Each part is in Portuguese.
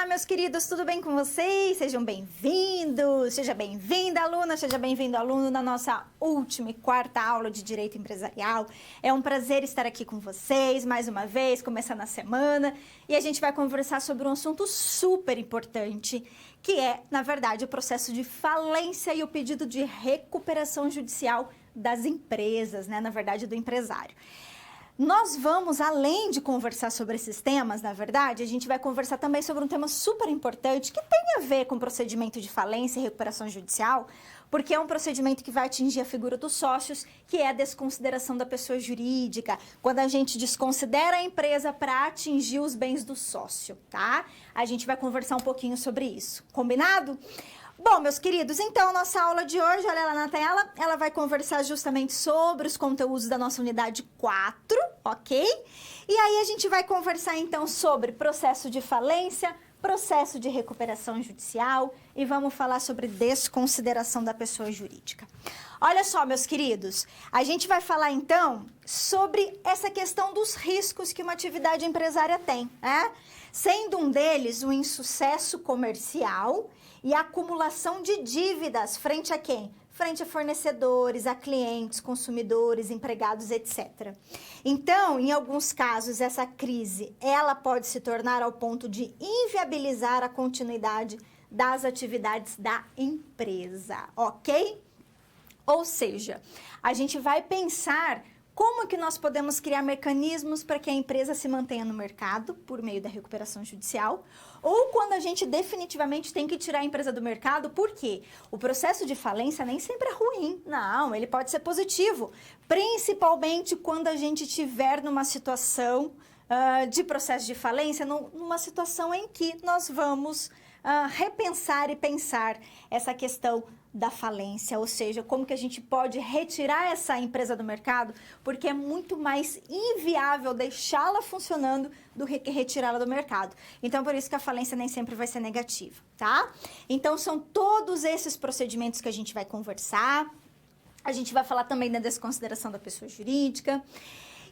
Olá, meus queridos, tudo bem com vocês? Sejam bem-vindos, seja bem-vinda, aluna, seja bem-vindo, aluno, na nossa última e quarta aula de Direito Empresarial. É um prazer estar aqui com vocês, mais uma vez, começando a semana, e a gente vai conversar sobre um assunto super importante, que é, na verdade, o processo de falência e o pedido de recuperação judicial das empresas, né? Na verdade, do empresário. Nós vamos, além de conversar sobre esses temas, na verdade, a gente vai conversar também sobre um tema super importante que tem a ver com procedimento de falência e recuperação judicial, porque é um procedimento que vai atingir a figura dos sócios, que é a desconsideração da pessoa jurídica, quando a gente desconsidera a empresa para atingir os bens do sócio, tá? A gente vai conversar um pouquinho sobre isso, combinado? Bom, meus queridos, então, nossa aula de hoje, olha lá na tela, ela vai conversar justamente sobre os conteúdos da nossa unidade 4, ok? E aí a gente vai conversar, então, sobre processo de falência, processo de recuperação judicial e vamos falar sobre desconsideração da pessoa jurídica. Olha só, meus queridos, a gente vai falar, então, sobre essa questão dos riscos que uma atividade empresária tem, né? Sendo um deles o insucesso comercial e a acumulação de dívidas frente a quem? Frente a fornecedores, a clientes, consumidores, empregados, etc. Então, em alguns casos, essa crise, ela pode se tornar ao ponto de inviabilizar a continuidade das atividades da empresa, ok? Ou seja, a gente vai pensar como que nós podemos criar mecanismos para que a empresa se mantenha no mercado por meio da recuperação judicial, ou quando a gente definitivamente tem que tirar a empresa do mercado, por quê? O processo de falência nem sempre é ruim, não, ele pode ser positivo, principalmente quando a gente estiver numa situação de processo de falência, numa situação em que nós vamos repensar e pensar essa questão da falência, ou seja, como que a gente pode retirar essa empresa do mercado, porque é muito mais inviável deixá-la funcionando do que retirá-la do mercado. Então, por isso que a falência nem sempre vai ser negativa, tá? Então, são todos esses procedimentos que a gente vai conversar. A gente vai falar também da desconsideração da pessoa jurídica.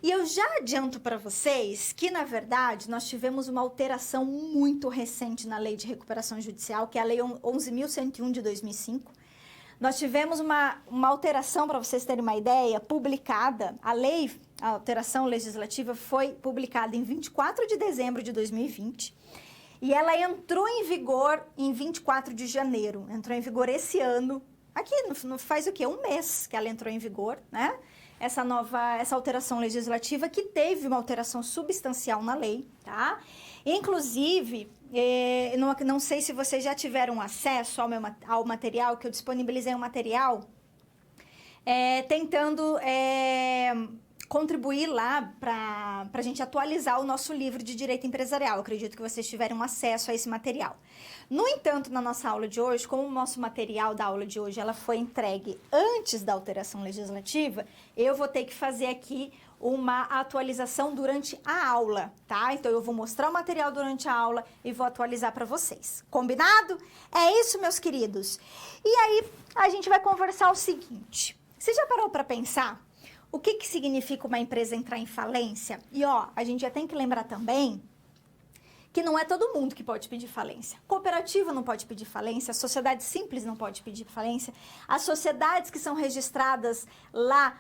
E eu já adianto para vocês que, na verdade, nós tivemos uma alteração muito recente na Lei de Recuperação Judicial, que é a Lei 11.101 de 2005. Nós tivemos uma alteração, para vocês terem uma ideia, publicada, a alteração legislativa foi publicada em 24 de dezembro de 2020 e ela entrou em vigor em 24 de janeiro, entrou em vigor esse ano, aqui faz o quê? Um mês que ela entrou em vigor, né? Essa alteração legislativa que teve uma alteração substancial na lei, tá? Inclusive, não sei se vocês já tiveram acesso ao material, que eu disponibilizei um material tentando contribuir lá para a gente atualizar o nosso livro de Direito Empresarial. Eu acredito que vocês tiveram acesso a esse material. No entanto, na nossa aula de hoje, como o nosso material da aula de hoje ela foi entregue antes da alteração legislativa, eu vou ter que fazer aqui uma atualização durante a aula, tá? Então, eu vou mostrar o material durante a aula e vou atualizar para vocês. Combinado? É isso, meus queridos. E aí, a gente vai conversar o seguinte. Você já parou para pensar o que significa uma empresa entrar em falência? E, ó, a gente já tem que lembrar também que não é todo mundo que pode pedir falência. Cooperativa não pode pedir falência, a sociedade simples não pode pedir falência, as sociedades que são registradas lá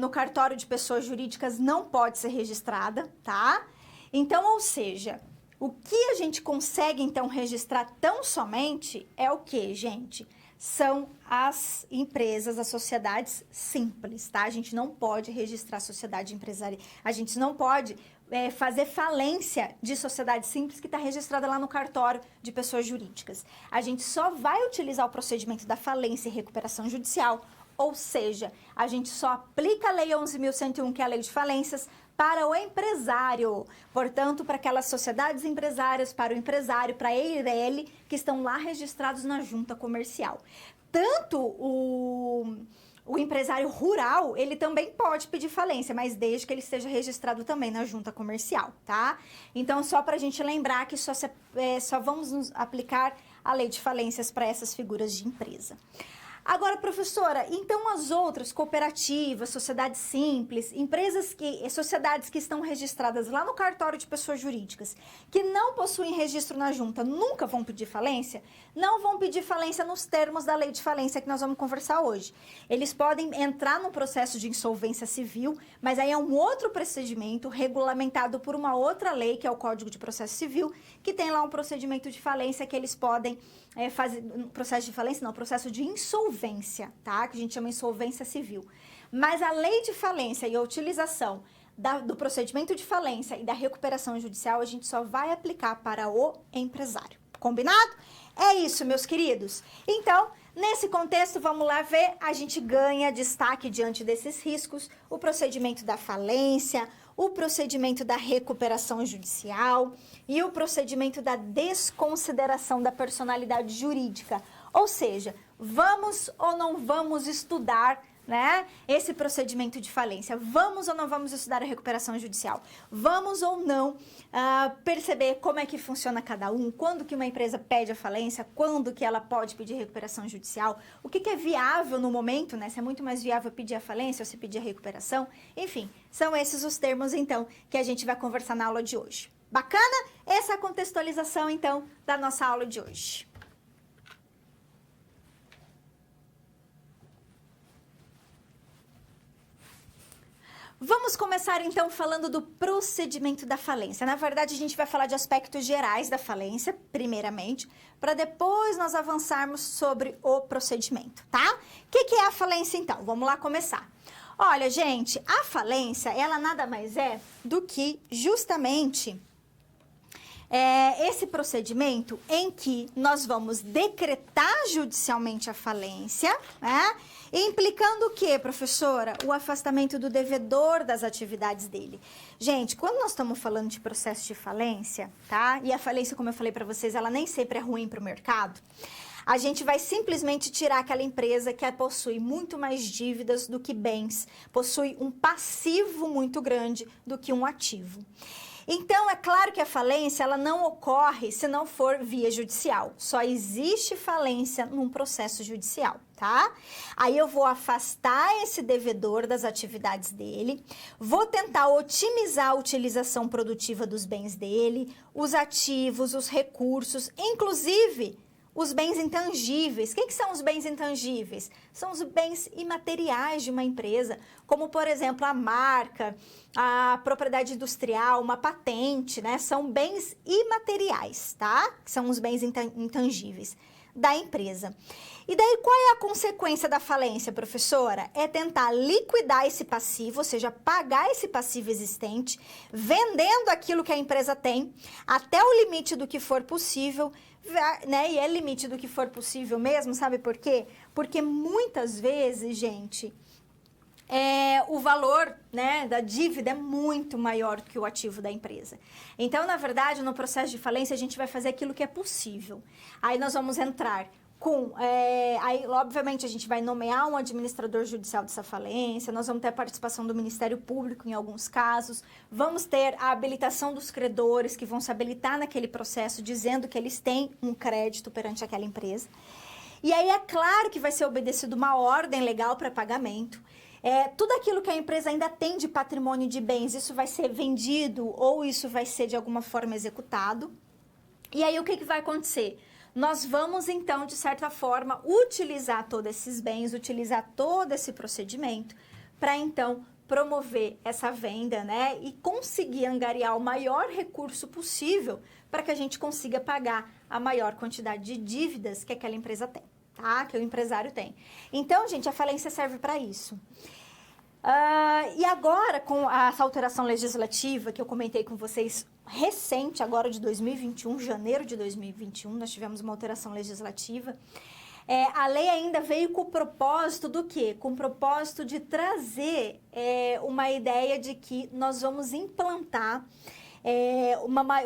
no cartório de pessoas jurídicas não pode ser registrada, tá? Então, ou seja, o que a gente consegue, então, registrar tão somente é o que, gente? São as empresas, as sociedades simples, tá? A gente não pode registrar sociedade empresarial, a gente não pode fazer falência de sociedade simples que está registrada lá no cartório de pessoas jurídicas. A gente só vai utilizar o procedimento da falência e recuperação judicial, ou seja, a gente só aplica a Lei 11.101, que é a Lei de Falências, para o empresário. Portanto, para aquelas sociedades empresárias, para o empresário, para ele, que estão lá registrados na junta comercial. Tanto o empresário rural, ele também pode pedir falência, mas desde que ele esteja registrado também na junta comercial, tá? Então, só para a gente lembrar que só vamos nos aplicar a lei de falências para essas figuras de empresa. Agora, professora, então as outras cooperativas, sociedades simples, sociedades que estão registradas lá no cartório de pessoas jurídicas, que não possuem registro na junta, nunca vão pedir falência? Não vão pedir falência nos termos da lei de falência que nós vamos conversar hoje. Eles podem entrar no processo de insolvência civil, mas aí é um outro procedimento regulamentado por uma outra lei, que é o Código de Processo Civil, que tem lá um procedimento de falência que eles podem fazer, processo de falência não, processo de insolvência, tá? Que a gente chama insolvência civil. Mas a lei de falência e a utilização do procedimento de falência e da recuperação judicial, a gente só vai aplicar para o empresário. Combinado? É isso, meus queridos. Então, nesse contexto, vamos lá ver, a gente ganha destaque diante desses riscos, o procedimento da falência, o procedimento da recuperação judicial e o procedimento da desconsideração da personalidade jurídica. Ou seja, vamos ou não vamos estudar, né, esse procedimento de falência? Vamos ou não vamos estudar a recuperação judicial? Vamos ou não perceber como é que funciona cada um? Quando que uma empresa pede a falência? Quando que ela pode pedir recuperação judicial? O que é viável no momento, né? Se é muito mais viável pedir a falência ou se pedir a recuperação? Enfim, são esses os termos, então, que a gente vai conversar na aula de hoje. Bacana? Essa é a contextualização, então, da nossa aula de hoje. Vamos começar, então, falando do procedimento da falência. Na verdade, a gente vai falar de aspectos gerais da falência, primeiramente, para depois nós avançarmos sobre o procedimento, tá? O que é a falência, então? Vamos lá começar. Olha, gente, a falência, ela nada mais é do que justamente esse procedimento em que nós vamos decretar judicialmente a falência, né? Implicando o quê, professora? O afastamento do devedor das atividades dele. Gente, quando nós estamos falando de processo de falência, tá? E a falência, como eu falei para vocês, ela nem sempre é ruim para o mercado. A gente vai simplesmente tirar aquela empresa que possui muito mais dívidas do que bens, possui um passivo muito grande do que um ativo. Então, é claro que a falência ela não ocorre se não for via judicial. Só existe falência num processo judicial, tá? Aí eu vou afastar esse devedor das atividades dele, vou tentar otimizar a utilização produtiva dos bens dele, os ativos, os recursos, inclusive os bens intangíveis. O que são os bens intangíveis? São os bens imateriais de uma empresa, como, por exemplo, a marca, a propriedade industrial, uma patente, né? São bens imateriais, tá? Que são os bens intangíveis da empresa. E daí, qual é a consequência da falência, professora? É tentar liquidar esse passivo, ou seja, pagar esse passivo existente, vendendo aquilo que a empresa tem, até o limite do que for possível, né? E é limite do que for possível mesmo, sabe por quê? Porque muitas vezes, gente, o valor, né, da dívida é muito maior do que o ativo da empresa. Então, na verdade, no processo de falência, a gente vai fazer aquilo que é possível. Aí nós vamos entrar com... aí, obviamente, a gente vai nomear um administrador judicial dessa falência, nós vamos ter a participação do Ministério Público em alguns casos, vamos ter a habilitação dos credores que vão se habilitar naquele processo, dizendo que eles têm um crédito perante aquela empresa. E aí, é claro que vai ser obedecido uma ordem legal para pagamento. Tudo aquilo que a empresa ainda tem de patrimônio de bens, isso vai ser vendido ou isso vai ser de alguma forma executado. E aí, o que vai acontecer? Nós vamos, então, de certa forma, utilizar todos esses bens, utilizar todo esse procedimento para, então, promover essa venda, né? E conseguir angariar o maior recurso possível para que a gente consiga pagar a maior quantidade de dívidas que aquela empresa tem, tá? Que o empresário tem. Então, gente, a falência serve para isso. E agora, com essa alteração legislativa que eu comentei com vocês recente, agora de 2021, janeiro de 2021, nós tivemos uma alteração legislativa. A lei ainda veio com o propósito do quê? Com o propósito de trazer uma ideia de que nós vamos implantar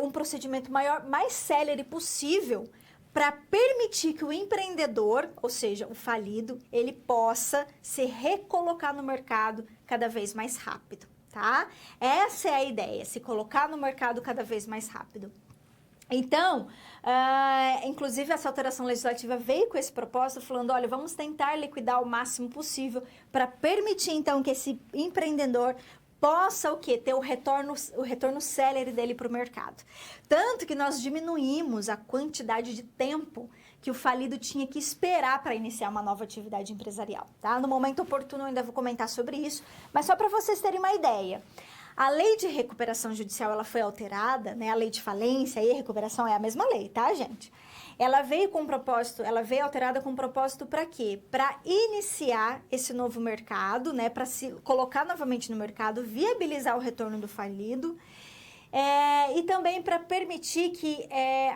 um procedimento mais célere possível para permitir que o empreendedor, ou seja, o falido, ele possa se recolocar no mercado cada vez mais rápido, tá? Essa é a ideia, se colocar no mercado cada vez mais rápido. Então, Inclusive, essa alteração legislativa veio com esse propósito, falando, olha, vamos tentar liquidar o máximo possível para permitir, então, que esse empreendedor possa o quê? Ter o retorno célere dele para o mercado. Tanto que nós diminuímos a quantidade de tempo que o falido tinha que esperar para iniciar uma nova atividade empresarial, tá? No momento oportuno eu ainda vou comentar sobre isso, mas só para vocês terem uma ideia. A lei de recuperação judicial, ela foi alterada, né? A lei de falência e recuperação é a mesma lei, tá, gente? Ela veio com propósito, ela veio alterada com propósito para quê? Para iniciar esse novo mercado, né? Para se colocar novamente no mercado, viabilizar o retorno do falido, e também para permitir que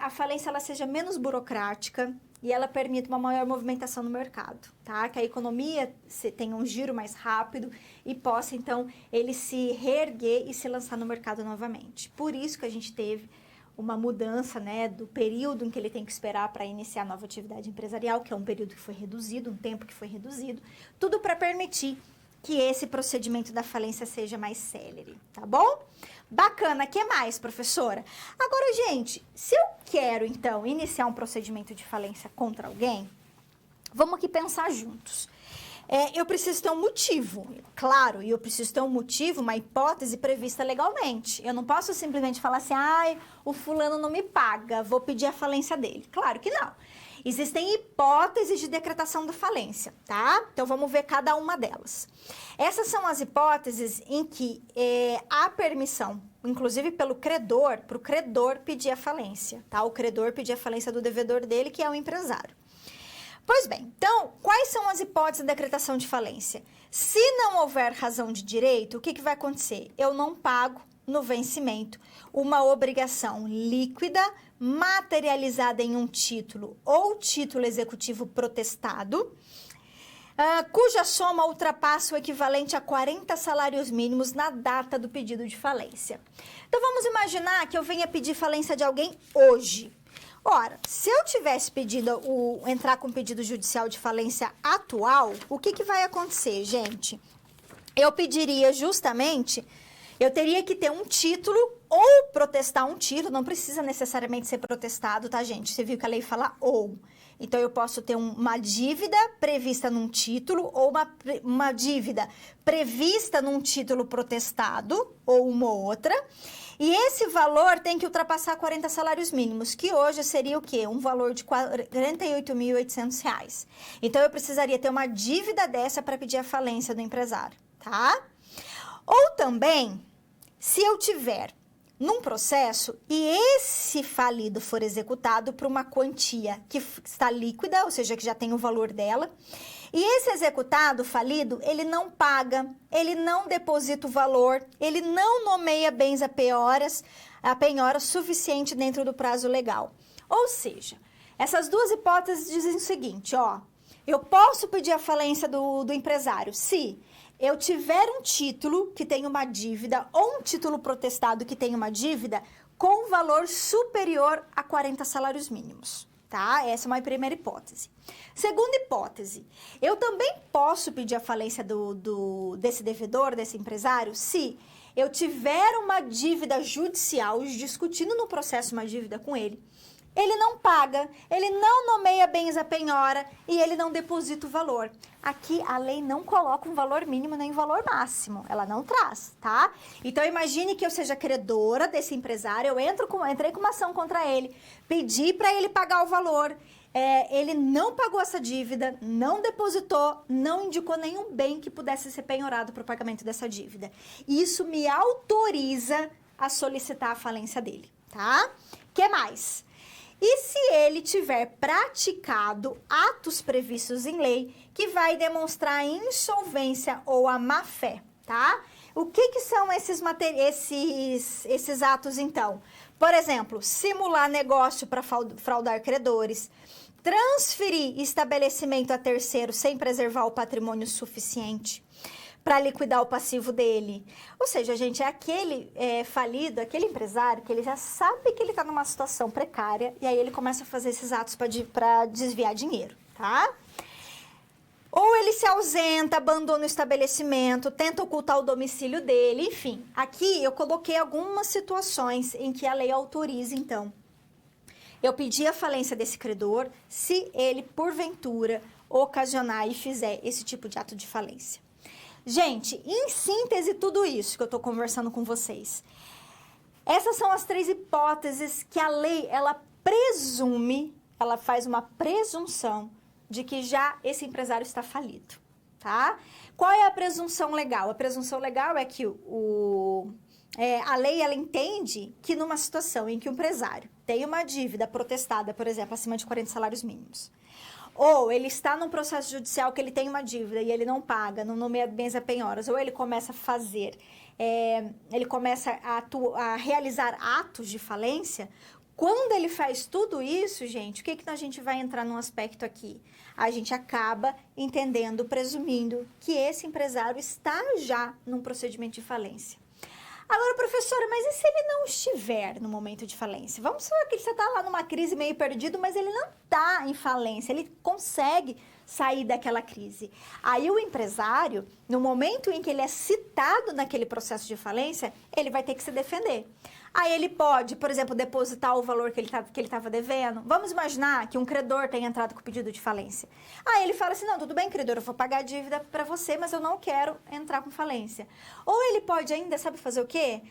a falência ela seja menos burocrática e ela permita uma maior movimentação no mercado, tá? Que a economia tenha um giro mais rápido e possa, então, ele se reerguer e se lançar no mercado novamente. Por isso que a gente teve uma mudança, né, do período em que ele tem que esperar para iniciar a nova atividade empresarial, que é um período que foi reduzido, um tempo que foi reduzido, tudo para permitir que esse procedimento da falência seja mais célere, tá bom? Bacana, que mais, professora? Agora, gente, se eu quero, então, iniciar um procedimento de falência contra alguém, vamos aqui pensar juntos. Eu preciso ter um motivo, claro, e eu preciso ter um motivo, uma hipótese prevista legalmente. Eu não posso simplesmente falar assim, ai, o fulano não me paga, vou pedir a falência dele. Claro que não. Existem hipóteses de decretação da falência, tá? Então, vamos ver cada uma delas. Essas são as hipóteses em que há permissão, inclusive pelo credor, para o credor pedir a falência, tá? O credor pedir a falência do devedor dele, que é o empresário. Pois bem, então, quais são as hipóteses de decretação de falência? Se não houver razão de direito, o que vai acontecer? Eu não pago no vencimento uma obrigação líquida, materializada em um título ou título executivo protestado, cuja soma ultrapassa o equivalente a 40 salários mínimos na data do pedido de falência. Então, vamos imaginar que eu venha pedir falência de alguém hoje. Ora, se eu tivesse entrar com pedido judicial de falência atual, o que vai acontecer, gente? Eu pediria justamente, eu teria que ter um título ou protestar um título, não precisa necessariamente ser protestado, tá, gente? Você viu que a lei fala ou. Então, eu posso ter uma dívida prevista num título ou uma dívida prevista num título protestado ou uma outra. E esse valor tem que ultrapassar 40 salários mínimos, que hoje seria o quê? Um valor de R$ 48.800. Então, eu precisaria ter uma dívida dessa para pedir a falência do empresário, tá? Ou também, se eu tiver num processo e esse falido for executado por uma quantia que está líquida, ou seja, que já tem o valor dela, e esse executado, falido, ele não paga, ele não deposita o valor, ele não nomeia bens a penhora suficiente dentro do prazo legal. Ou seja, essas duas hipóteses dizem o seguinte, ó, eu posso pedir a falência do empresário se eu tiver um título que tem uma dívida ou um título protestado que tem uma dívida com valor superior a 40 salários mínimos. Tá? Essa é uma primeira hipótese. Segunda hipótese, eu também posso pedir a falência desse devedor, desse empresário, se eu tiver uma dívida judicial, discutindo no processo uma dívida com ele não paga, ele não nomeia bens a penhora e ele não deposita o valor. Aqui a lei não coloca um valor mínimo nem um valor máximo, ela não traz, tá? Então imagine que eu seja credora desse empresário, eu entrei com uma ação contra ele, pedi para ele pagar o valor, ele não pagou essa dívida, não depositou, não indicou nenhum bem que pudesse ser penhorado para o pagamento dessa dívida. Isso me autoriza a solicitar a falência dele, tá? Que mais? E se ele tiver praticado atos previstos em lei que vai demonstrar a insolvência ou a má-fé, tá? O que são esses atos, então? Por exemplo, simular negócio para fraudar credores, transferir estabelecimento a terceiro sem preservar o patrimônio suficiente para liquidar o passivo dele. Ou seja, gente, é aquele falido, aquele empresário que ele já sabe que ele está numa situação precária e aí ele começa a fazer esses atos para desviar dinheiro, tá? Ou ele se ausenta, abandona o estabelecimento, tenta ocultar o domicílio dele, enfim. Aqui eu coloquei algumas situações em que a lei autoriza, então, eu pedir a falência desse credor se ele, porventura, ocasionar e fizer esse tipo de ato de falência. Gente, em síntese, tudo isso que eu estou conversando com vocês. Essas são as 3 hipóteses que a lei, ela presume, ela faz uma presunção de que já esse empresário está falido, tá? Qual é a presunção legal? A presunção legal é que a lei, ela entende que numa situação em que o empresário tem uma dívida protestada, por exemplo, acima de 40 salários mínimos, ou ele está num processo judicial que ele tem uma dívida e ele não paga, não nomeia bens a penhoras, ou ele começa a fazer, ele começa a realizar atos de falência. Quando ele faz tudo isso, gente, o que a gente vai entrar num aspecto aqui? A gente acaba entendendo, presumindo que esse empresário está já num procedimento de falência. Agora, professora, mas e se ele não estiver no momento de falência? Vamos supor que você está lá numa crise meio perdido, mas ele não está em falência, ele consegue sair daquela crise. Aí o empresário, no momento em que ele é citado naquele processo de falência, ele vai ter que se defender. Aí ele pode, por exemplo, depositar o valor que ele estava devendo. Vamos imaginar que um credor tenha entrado com pedido de falência. Aí ele fala assim, não, tudo bem, credor, eu vou pagar a dívida para você, mas eu não quero entrar com falência. Ou ele pode ainda, sabe fazer o quê?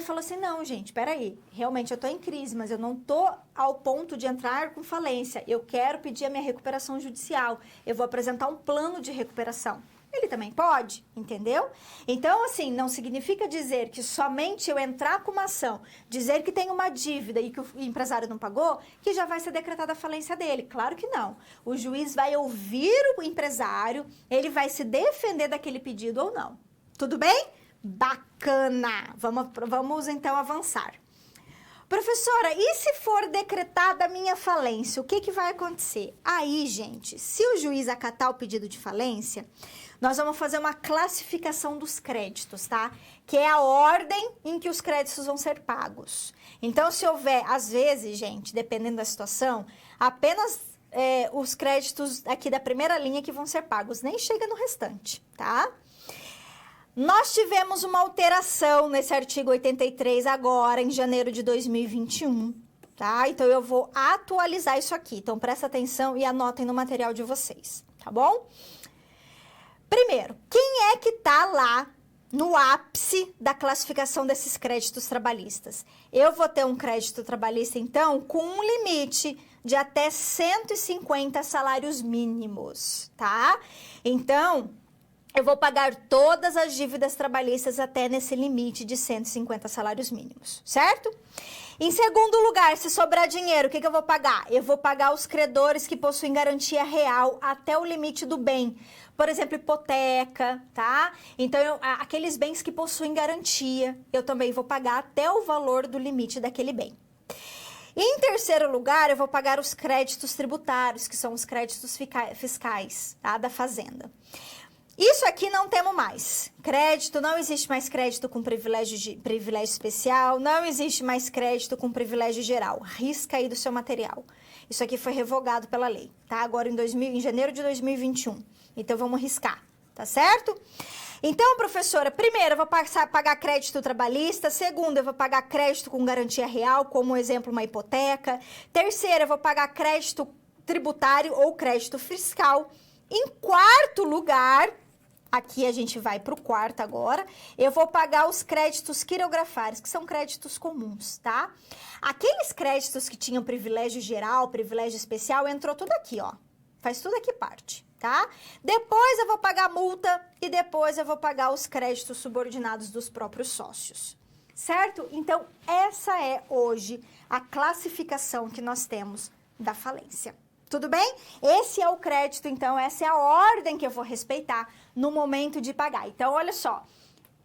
Falou assim, não, gente, peraí, realmente eu estou em crise, mas eu não estou ao ponto de entrar com falência. Eu quero pedir a minha recuperação judicial. Eu vou apresentar um plano de recuperação. Ele também pode, entendeu? Então, assim, não significa dizer que somente eu entrar com uma ação, dizer que tem uma dívida e que o empresário não pagou, que já vai ser decretada a falência dele. Claro que não. O juiz vai ouvir o empresário, ele vai se defender daquele pedido ou não. Tudo bem? Bacana! Vamos então avançar. Professora, e se for decretada a minha falência, o que vai acontecer? Aí, gente, se o juiz acatar o pedido de falência, nós vamos fazer uma classificação dos créditos, tá? Que é a ordem em que os créditos vão ser pagos. Então, se houver, às vezes, gente, dependendo da situação, apenas os créditos aqui da primeira linha que vão ser pagos, nem chega no restante, tá? Nós tivemos uma alteração nesse artigo 83 agora, em janeiro de 2021, tá? Então, eu vou atualizar isso aqui. Então, presta atenção e anotem no material de vocês, tá bom? Primeiro, quem é que tá lá no ápice da classificação desses créditos trabalhistas? Eu vou ter um crédito trabalhista, então, com um limite de até 150 salários mínimos, tá? Então, eu vou pagar todas as dívidas trabalhistas até nesse limite de 150 salários mínimos, certo? Em segundo lugar, se sobrar dinheiro, o que eu vou pagar? Eu vou pagar os credores que possuem garantia real até o limite do bem. Por exemplo, hipoteca, tá? Então, aqueles bens que possuem garantia, eu também vou pagar até o valor do limite daquele bem. Em terceiro lugar, eu vou pagar os créditos tributários, que são os créditos fiscais, tá? Da Fazenda. Isso aqui não temos mais. Crédito, não existe mais crédito com privilégio especial, não existe mais crédito com privilégio geral. Risca aí do seu material. Isso aqui foi revogado pela lei, tá? Agora em janeiro de 2021. Então, vamos riscar, tá certo? Então, professora, primeiro, eu vou passar a pagar crédito trabalhista. Segundo, eu vou pagar crédito com garantia real, como exemplo, uma hipoteca. Terceiro, eu vou pagar crédito tributário ou crédito fiscal. Em quarto lugar, aqui a gente vai para o quarto agora, eu vou pagar os créditos quirografários, que são créditos comuns, tá? Aqueles créditos que tinham privilégio geral, privilégio especial, entrou tudo aqui, ó. Faz tudo aqui parte, tá? Depois eu vou pagar a multa e depois eu vou pagar os créditos subordinados dos próprios sócios, certo? Então, essa é hoje a classificação que nós temos da falência. Tudo bem? Esse é o crédito, então, essa é a ordem que eu vou respeitar no momento de pagar. Então, olha só,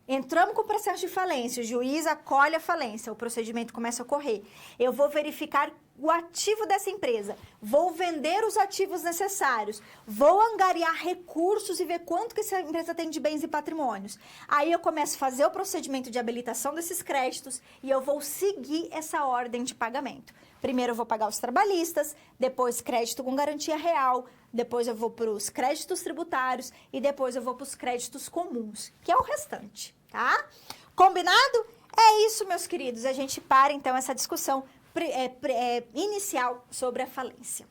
entramos com o processo de falência, o juiz acolhe a falência, o procedimento começa a ocorrer. Eu vou verificar o ativo dessa empresa, vou vender os ativos necessários, vou angariar recursos e ver quanto que essa empresa tem de bens e patrimônios. Aí eu começo a fazer o procedimento de habilitação desses créditos e eu vou seguir essa ordem de pagamento. Primeiro eu vou pagar os trabalhistas, depois crédito com garantia real, depois eu vou para os créditos tributários e depois eu vou para os créditos comuns, que é o restante, tá? Combinado? É isso, meus queridos. A gente para, então, essa discussão inicial sobre a falência.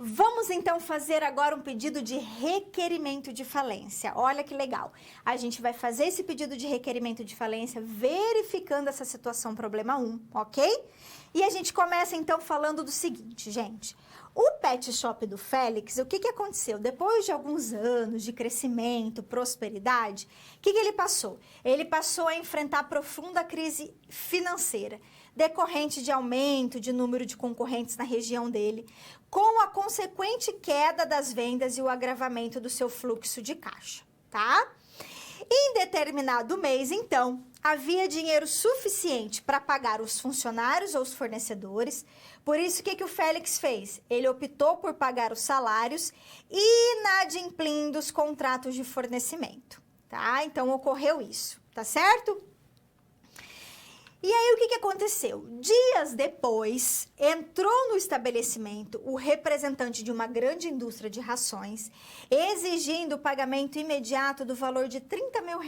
Vamos então fazer agora um pedido de requerimento de falência. Olha que legal. A gente vai fazer esse pedido de requerimento de falência verificando essa situação problema 1, ok? E a gente começa então falando do seguinte, gente. O pet shop do Félix, o que aconteceu? Depois de alguns anos de crescimento, prosperidade, o que ele passou? Ele passou a enfrentar profunda crise financeira, decorrente de aumento de número de concorrentes na região dele, com a consequente queda das vendas e o agravamento do seu fluxo de caixa, tá? Em determinado mês, então, havia dinheiro suficiente para pagar os funcionários ou os fornecedores. Por isso, o que o Félix fez? Ele optou por pagar os salários, inadimplindo os contratos de fornecimento, tá? Então, ocorreu isso, tá certo? E aí, o que aconteceu? Dias depois, entrou no estabelecimento o representante de uma grande indústria de rações, exigindo o pagamento imediato do valor de R$30 mil,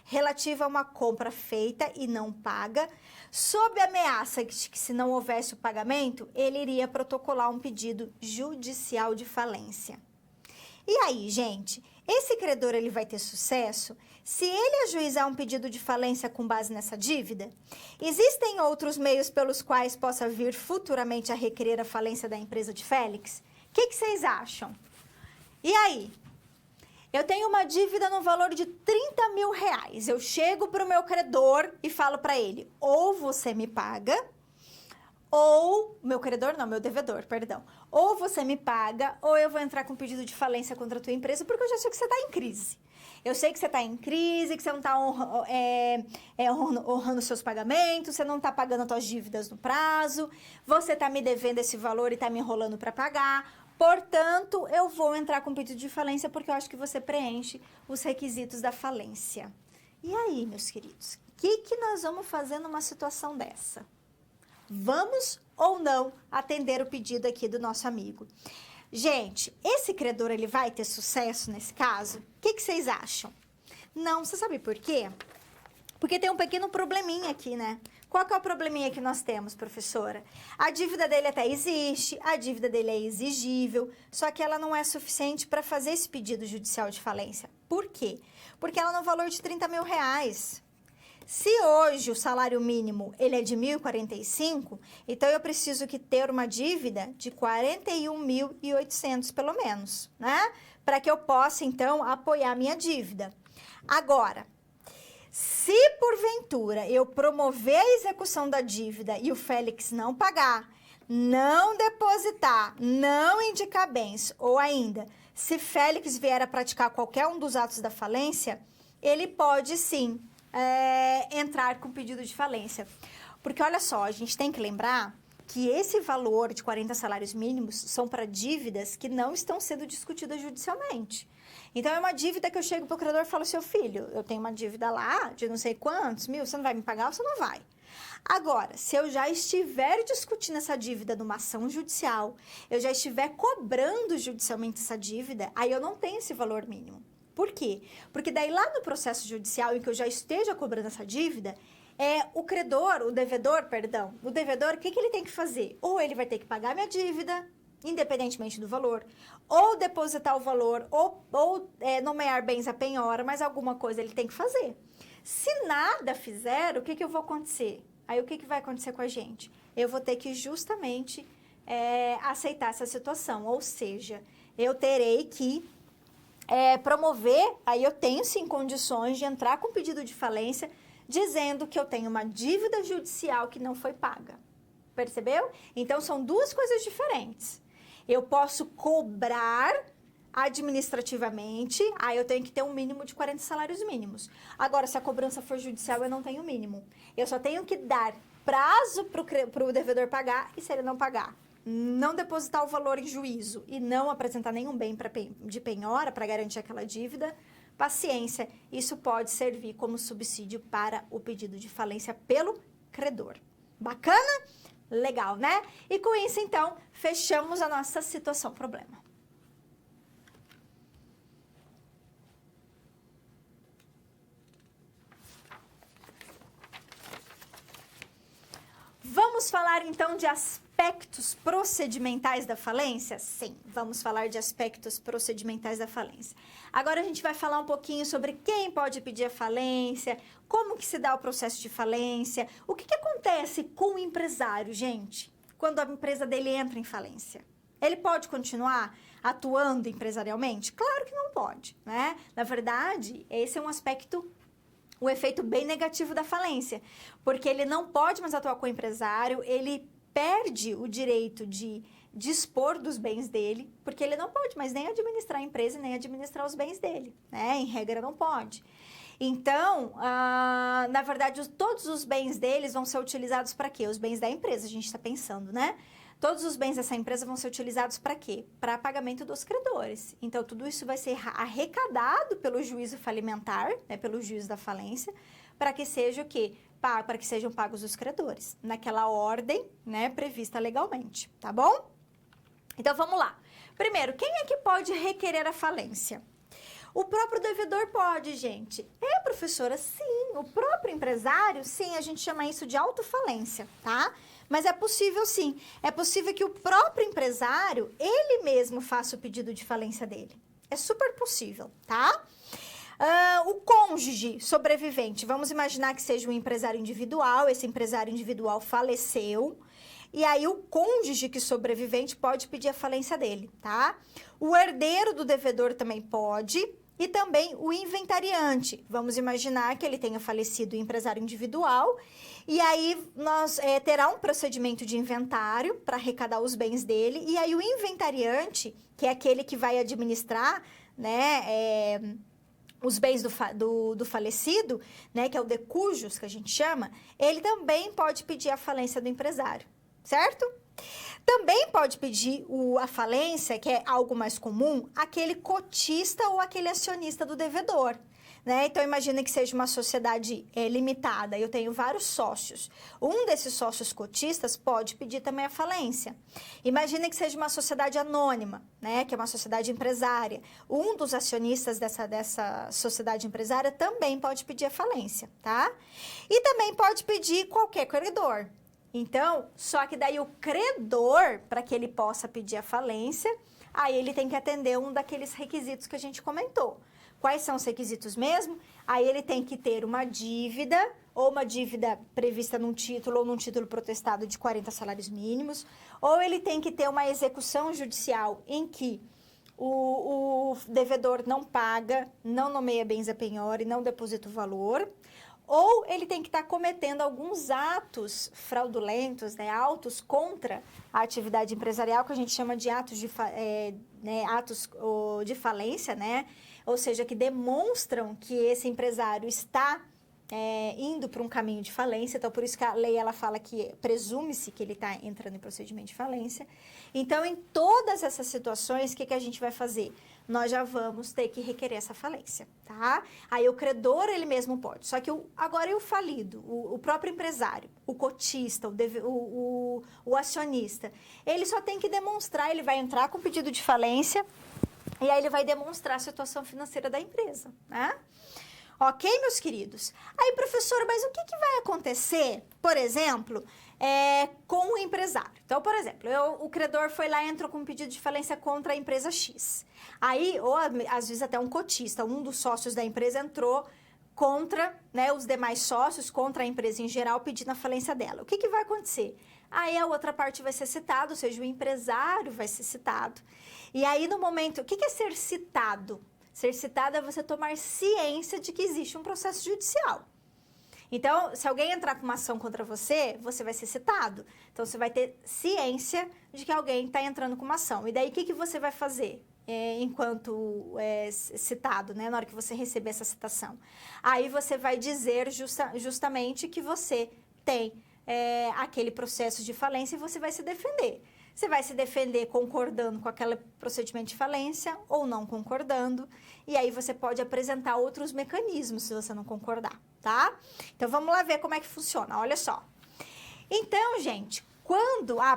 relativo a uma compra feita e não paga, sob ameaça de que, se não houvesse o pagamento, ele iria protocolar um pedido judicial de falência. E aí, gente, esse credor ele vai ter sucesso se ele ajuizar um pedido de falência com base nessa dívida? Existem outros meios pelos quais possa vir futuramente a requerer a falência da empresa de Félix? O que vocês acham? E aí? Eu tenho uma dívida no valor de R$30 mil. Eu chego para o meu credor e falo para ele, ou você me paga, ou, meu credor não, meu devedor, perdão. Ou você me paga, ou eu vou entrar com pedido de falência contra a tua empresa, porque eu já sei que você está em crise. Eu sei que você está em crise, que você não está honrando seus pagamentos, você não está pagando as suas dívidas no prazo, você está me devendo esse valor e está me enrolando para pagar. Portanto, eu vou entrar com pedido de falência porque eu acho que você preenche os requisitos da falência. E aí, meus queridos, o que nós vamos fazer numa situação dessa? Vamos ou não atender o pedido aqui do nosso amigo? Gente, esse credor, ele vai ter sucesso nesse caso? O que vocês acham? Não, você sabe por quê? Porque tem um pequeno probleminha aqui, né? Qual que é o probleminha que nós temos, professora? A dívida dele até existe, a dívida dele é exigível, só que ela não é suficiente para fazer esse pedido judicial de falência. Por quê? Porque ela é no valor de R$30 mil. Se hoje o salário mínimo ele é de 1.045, então eu preciso que ter uma dívida de 41.800 pelo menos, né? Para que eu possa, então, apoiar a minha dívida. Agora, se porventura eu promover a execução da dívida e o Félix não pagar, não depositar, não indicar bens, ou ainda, se Félix vier a praticar qualquer um dos atos da falência, ele pode sim entrar com pedido de falência. Porque olha só, a gente tem que lembrar que esse valor de 40 salários mínimos são para dívidas que não estão sendo discutidas judicialmente. Então, é uma dívida que eu chego para o credor e falo, seu filho, eu tenho uma dívida lá de não sei quantos mil, você não vai me pagar ou você não vai? Agora, se eu já estiver discutindo essa dívida numa ação judicial, eu já estiver cobrando judicialmente essa dívida, aí eu não tenho esse valor mínimo. Por quê? Porque daí lá no processo judicial em que eu já esteja cobrando essa dívida, o devedor, o que ele tem que fazer? Ou ele vai ter que pagar minha dívida, independentemente do valor, ou depositar o valor, ou nomear bens à penhora, mas alguma coisa ele tem que fazer. Se nada fizer, o que eu vou acontecer? Aí o que vai acontecer com a gente? Eu vou ter que justamente aceitar essa situação, ou seja, eu terei que promover, aí eu tenho sim condições de entrar com pedido de falência, dizendo que eu tenho uma dívida judicial que não foi paga. Percebeu? Então, são duas coisas diferentes. Eu posso cobrar administrativamente, aí eu tenho que ter um mínimo de 40 salários mínimos. Agora, se a cobrança for judicial, eu não tenho mínimo. Eu só tenho que dar prazo para o devedor pagar, e se ele não pagar, não depositar o valor em juízo e não apresentar nenhum bem de penhora para garantir aquela dívida, paciência, isso pode servir como subsídio para o pedido de falência pelo credor. Bacana? Legal, né? E com isso, então, fechamos a nossa situação problema. Vamos falar então de aspectos procedimentais da falência? Sim, vamos falar de aspectos procedimentais da falência. Agora a gente vai falar um pouquinho sobre quem pode pedir a falência, como que se dá o processo de falência, o que acontece com o empresário, gente, quando a empresa dele entra em falência. Ele pode continuar atuando empresarialmente? Claro que não pode, né? Na verdade, esse é um aspecto, um efeito bem negativo da falência, porque ele não pode mais atuar com o empresário, ele perde o direito de dispor dos bens dele, porque ele não pode mais nem administrar a empresa, nem administrar os bens dele, né? Em regra, não pode. Então, na verdade, todos os bens deles vão ser utilizados para quê? Os bens da empresa, a gente está pensando, né? Todos os bens dessa empresa vão ser utilizados para quê? Para pagamento dos credores. Então, tudo isso vai ser arrecadado pelo juízo falimentar, né, pelo juízo da falência, para que seja o quê? Para que sejam pagos os credores, naquela ordem, né, prevista legalmente, tá bom? Então, vamos lá. Primeiro, quem é que pode requerer a falência? O próprio devedor pode, gente. É, professora? Sim. O próprio empresário, sim, a gente chama isso de autofalência, tá? Mas é possível sim. É possível que o próprio empresário, ele mesmo faça o pedido de falência dele. É super possível, tá? O cônjuge sobrevivente, vamos imaginar que seja um empresário individual, esse empresário individual faleceu, e aí o cônjuge que sobrevivente pode pedir a falência dele, tá? O herdeiro do devedor também pode, e também o inventariante. Vamos imaginar que ele tenha falecido o empresário individual, e aí terá um procedimento de inventário para arrecadar os bens dele, e aí o inventariante, que é aquele que vai administrar, né, os bens do falecido, né, que é o de cujos, que a gente chama, ele também pode pedir a falência do empresário, certo? Também pode pedir a falência, que é algo mais comum, aquele cotista ou aquele acionista do devedor, né? Então, imagina que seja uma sociedade limitada, eu tenho vários sócios. Um desses sócios cotistas pode pedir também a falência. Imagina que seja uma sociedade anônima, né? Que é uma sociedade empresária. Um dos acionistas dessa sociedade empresária também pode pedir a falência, tá? E também pode pedir qualquer credor. Então, só que daí o credor, para que ele possa pedir a falência, aí ele tem que atender um daqueles requisitos que a gente comentou. Quais são os requisitos mesmo? Aí ele tem que ter uma dívida, ou uma dívida prevista num título ou num título protestado de 40 salários mínimos, ou ele tem que ter uma execução judicial em que o devedor não paga, não nomeia bens a penhora e não deposita o valor, ou ele tem que estar cometendo alguns atos fraudulentos, né, autos contra a atividade empresarial, que a gente chama de atos de falência, né? Ou seja, que demonstram que esse empresário está indo para um caminho de falência. Então, por isso que a lei ela fala que presume-se que ele está entrando em procedimento de falência. Então, em todas essas situações, o que a gente vai fazer? Nós já vamos ter que requerer essa falência, tá? Aí o credor, ele mesmo pode. Só que agora o falido, o próprio empresário, o cotista, o acionista, ele só tem que demonstrar, ele vai entrar com pedido de falência e aí ele vai demonstrar a situação financeira da empresa, né? Ok, meus queridos? Aí, professora, mas o que vai acontecer, por exemplo, com o empresário? Então, por exemplo, o credor foi lá e entrou com um pedido de falência contra a empresa X. Aí, ou às vezes até um cotista, um dos sócios da empresa entrou contra, né, os demais sócios, contra a empresa em geral, pedindo a falência dela. O que vai acontecer? Aí a outra parte vai ser citada, ou seja, o empresário vai ser citado. E aí, no momento, o que é ser citado? Ser citado é você tomar ciência de que existe um processo judicial. Então, se alguém entrar com uma ação contra você, você vai ser citado. Então, você vai ter ciência de que alguém está entrando com uma ação. E daí, o que você vai fazer enquanto citado, né? Na hora que você receber essa citação? Aí, você vai dizer justamente que você tem aquele processo de falência e você vai se defender. Você vai se defender concordando com aquele procedimento de falência ou não concordando. E aí você pode apresentar outros mecanismos se você não concordar, tá? Então, vamos lá ver como é que funciona. Olha só. Então, gente,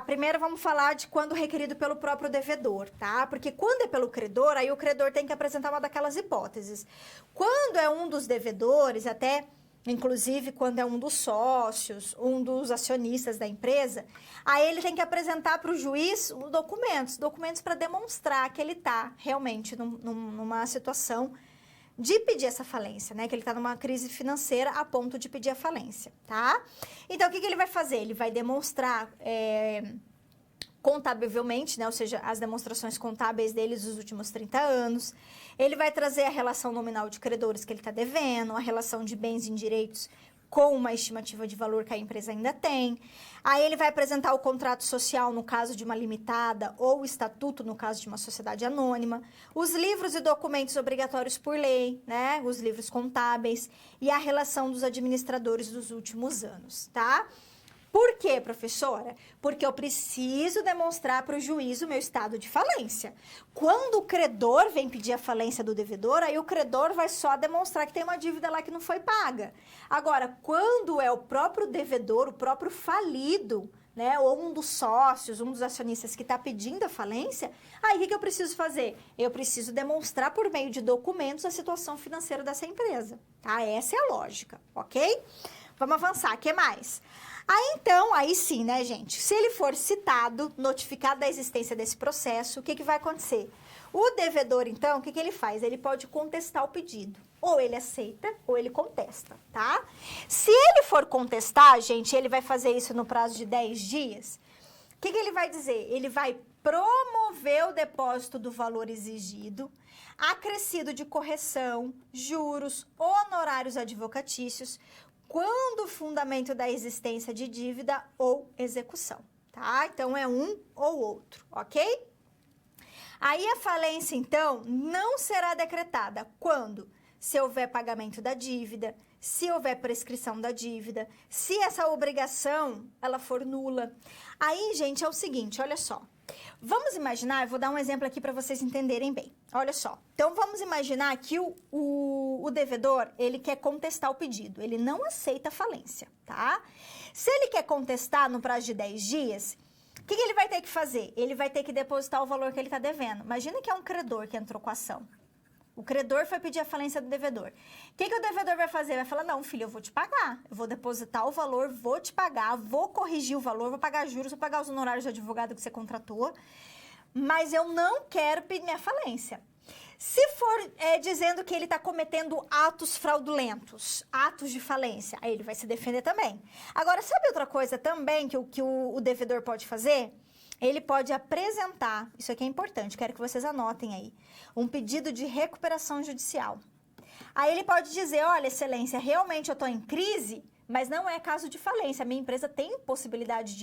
primeiro vamos falar de quando requerido pelo próprio devedor, tá? Porque quando é pelo credor, aí o credor tem que apresentar uma daquelas hipóteses. Quando é um dos devedores, até inclusive quando é um dos sócios, um dos acionistas da empresa, aí ele tem que apresentar para o juiz documentos para demonstrar que ele está realmente numa situação de pedir essa falência, né? Que ele está numa crise financeira a ponto de pedir a falência, tá? Então, o que ele vai fazer? Ele vai demonstrar contabilmente, né? Ou seja, as demonstrações contábeis deles dos últimos 30 anos. Ele vai trazer a relação nominal de credores que ele está devendo, a relação de bens e direitos com uma estimativa de valor que a empresa ainda tem. Aí ele vai apresentar o contrato social no caso de uma limitada ou o estatuto no caso de uma sociedade anônima, os livros e documentos obrigatórios por lei, né? Os livros contábeis e a relação dos administradores dos últimos anos, tá? Por quê, professora? Porque eu preciso demonstrar para o juiz o meu estado de falência. Quando o credor vem pedir a falência do devedor, aí o credor vai só demonstrar que tem uma dívida lá que não foi paga. Agora, quando é o próprio devedor, o próprio falido, né, ou um dos sócios, um dos acionistas que está pedindo a falência, aí o que eu preciso fazer? Eu preciso demonstrar por meio de documentos a situação financeira dessa empresa, tá? Essa é a lógica, ok? Vamos avançar, o que mais? Aí sim, né, gente? Se ele for citado, notificado da existência desse processo, o que vai acontecer? O devedor, então, o que ele faz? Ele pode contestar o pedido. Ou ele aceita, ou ele contesta, tá? Se ele for contestar, gente, ele vai fazer isso no prazo de 10 dias. O que ele vai dizer? Ele vai promover o depósito do valor exigido, acrescido de correção, juros, honorários advocatícios, quando o fundamento da existência de dívida ou execução, tá? Então, é um ou outro, ok? Aí, a falência, então, não será decretada quando? Se houver pagamento da dívida, se houver prescrição da dívida, se essa obrigação, ela for nula. Aí, gente, é o seguinte, olha só. Vamos imaginar, eu vou dar um exemplo aqui para vocês entenderem bem. Olha só. Então, vamos imaginar que o devedor, ele quer contestar o pedido. Ele não aceita a falência, tá? Se ele quer contestar no prazo de 10 dias, o que ele vai ter que fazer? Ele vai ter que depositar o valor que ele está devendo. Imagina que é um credor que entrou com a ação. O credor foi pedir a falência do devedor. O que o devedor vai fazer? Vai falar, não, filho, eu vou te pagar. Eu vou depositar o valor, vou te pagar, vou corrigir o valor, vou pagar juros, vou pagar os honorários de advogado que você contratou, mas eu não quero pedir minha falência. Se for dizendo que ele está cometendo atos fraudulentos, atos de falência, aí ele vai se defender também. Agora, sabe outra coisa também que o devedor pode fazer? Ele pode apresentar, isso aqui é importante, quero que vocês anotem aí, um pedido de recuperação judicial. Aí ele pode dizer, olha, excelência, realmente eu estou em crise, mas não é caso de falência, a minha empresa tem possibilidade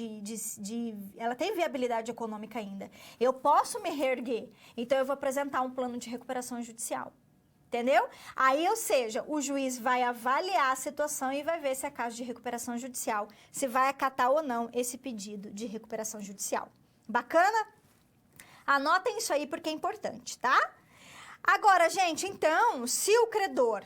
ela tem viabilidade econômica ainda. Eu posso me reerguer, então eu vou apresentar um plano de recuperação judicial. Entendeu? Aí, ou seja, o juiz vai avaliar a situação e vai ver se é caso de recuperação judicial, se vai acatar ou não esse pedido de recuperação judicial. Bacana? Anotem isso aí porque é importante, tá? Agora, gente, então, se o credor,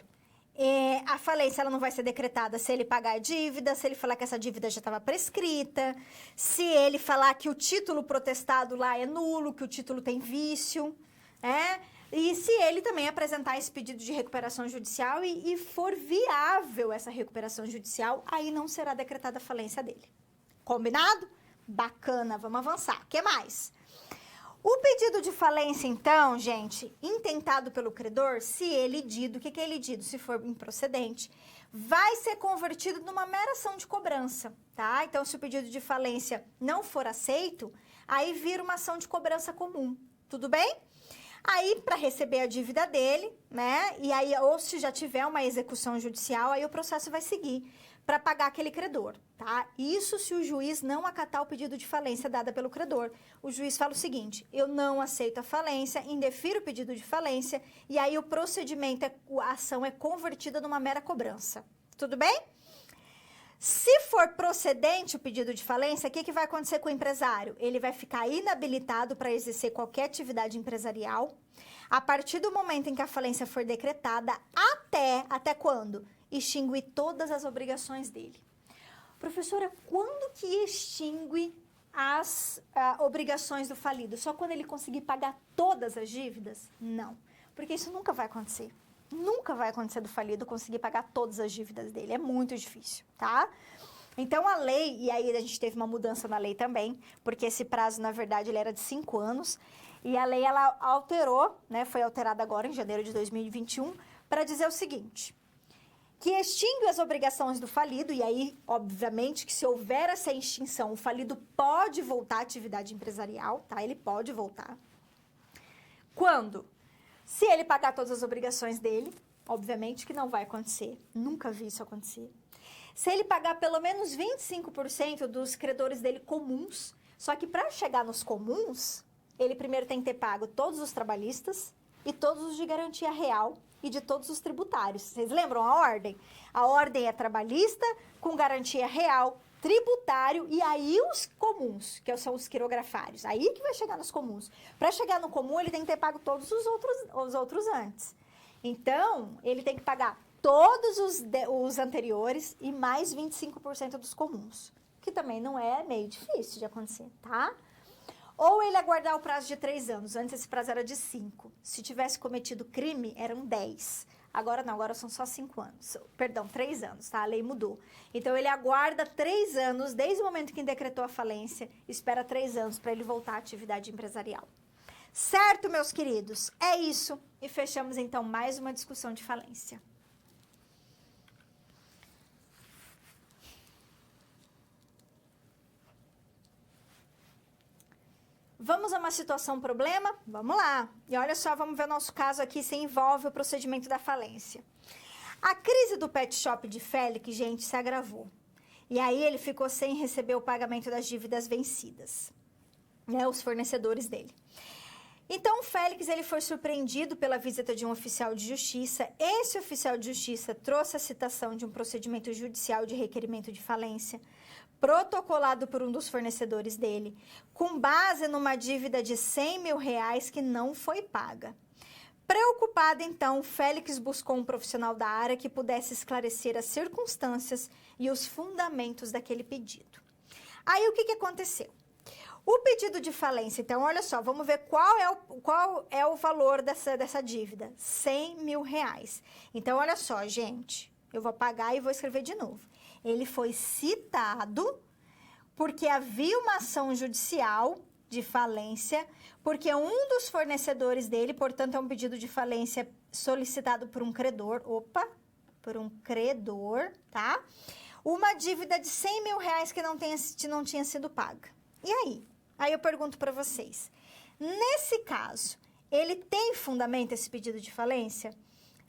a falência ela não vai ser decretada se ele pagar a dívida, se ele falar que essa dívida já estava prescrita, se ele falar que o título protestado lá é nulo, que o título tem vício, e se ele também apresentar esse pedido de recuperação judicial e for viável essa recuperação judicial, aí não será decretada a falência dele. Combinado? Bacana, vamos avançar. O que mais? O pedido de falência, então, gente, intentado pelo credor, se ele dido, o que é ele dido? Se for improcedente, vai ser convertido numa mera ação de cobrança, tá? Então, se o pedido de falência não for aceito, aí vira uma ação de cobrança comum, tudo bem? Aí, para receber a dívida dele, né? E aí, ou se já tiver uma execução judicial, aí o processo vai seguir para pagar aquele credor, tá? Isso se o juiz não acatar o pedido de falência dada pelo credor. O juiz fala o seguinte, eu não aceito a falência, indefiro o pedido de falência, e aí o procedimento, a ação é convertida numa mera cobrança. Tudo bem? Se for procedente o pedido de falência, o que vai acontecer com o empresário? Ele vai ficar inabilitado para exercer qualquer atividade empresarial a partir do momento em que a falência for decretada até quando? Extinguir todas as obrigações dele. Professora, quando que extingue as obrigações do falido? Só quando ele conseguir pagar todas as dívidas? Não, porque isso nunca vai acontecer. Nunca vai acontecer do falido conseguir pagar todas as dívidas dele, é muito difícil, tá? Então a lei, e aí a gente teve uma mudança na lei também, porque esse prazo, na verdade, ele era de 5 anos, e a lei, ela alterou, né, foi alterada agora em janeiro de 2021, para dizer o seguinte, que extingue as obrigações do falido, e aí, obviamente, que se houver essa extinção, o falido pode voltar à atividade empresarial, tá? Ele pode voltar. Quando? Se ele pagar todas as obrigações dele, obviamente que não vai acontecer, nunca vi isso acontecer. Se ele pagar pelo menos 25% dos credores dele comuns, só que para chegar nos comuns, ele primeiro tem que ter pago todos os trabalhistas e todos os de garantia real e de todos os tributários. Vocês lembram a ordem? A ordem é trabalhista, com garantia real, tributário e aí os comuns, que são os quirografários. Aí que vai chegar nos comuns. Para chegar no comum, ele tem que ter pago todos os outros antes. Então, ele tem que pagar todos os anteriores e mais 25% dos comuns, que também não é meio difícil de acontecer, tá? Ou ele aguardar o prazo de 3 anos, antes esse prazo era de 5. Se tivesse cometido crime, eram 10. Agora não, agora são só 5 anos. Perdão, 3 anos, tá? A lei mudou. Então ele aguarda 3 anos, desde o momento que decretou a falência, espera 3 anos para ele voltar à atividade empresarial. Certo, meus queridos? É isso. E fechamos então mais uma discussão de falência. Vamos a uma situação problema? Vamos lá. E olha só, vamos ver o nosso caso aqui, se envolve o procedimento da falência. A crise do pet shop de Félix, gente, se agravou. E aí ele ficou sem receber o pagamento das dívidas vencidas, né, os fornecedores dele. Então, o Félix, ele foi surpreendido pela visita de um oficial de justiça. Esse oficial de justiça trouxe a citação de um procedimento judicial de requerimento de falência, protocolado por um dos fornecedores dele, com base numa dívida de R$100 mil que não foi paga. Preocupado, então, Félix buscou um profissional da área que pudesse esclarecer as circunstâncias e os fundamentos daquele pedido. Aí, o que aconteceu? O pedido de falência, então, olha só, vamos ver qual é o valor dessa dívida. R$100 mil. Então, olha só, gente, eu vou apagar e vou escrever de novo. Ele foi citado porque havia uma ação judicial de falência, porque um dos fornecedores dele, portanto, é um pedido de falência solicitado por um credor, tá? Uma dívida de R$100 mil que não tinha sido paga. E aí? Aí eu pergunto para vocês, nesse caso, ele tem fundamento esse pedido de falência?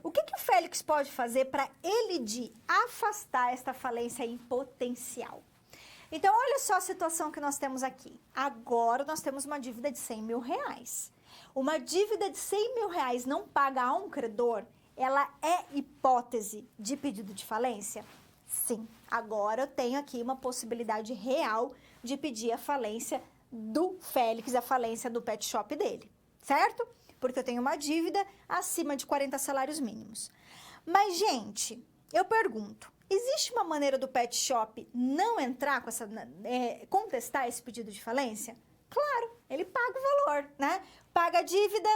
O que o Félix pode fazer para ele afastar esta falência em potencial? Então, olha só a situação que nós temos aqui. Agora, nós temos uma dívida de R$100 mil. Uma dívida de R$100 mil não paga a um credor, ela é hipótese de pedido de falência? Sim. Agora, eu tenho aqui uma possibilidade real de pedir a falência do Félix, a falência do pet shop dele, certo? Porque eu tenho uma dívida acima de 40 salários mínimos. Mas, gente, eu pergunto, existe uma maneira do pet shop não entrar com contestar esse pedido de falência? Claro, ele paga o valor, né? Paga a dívida,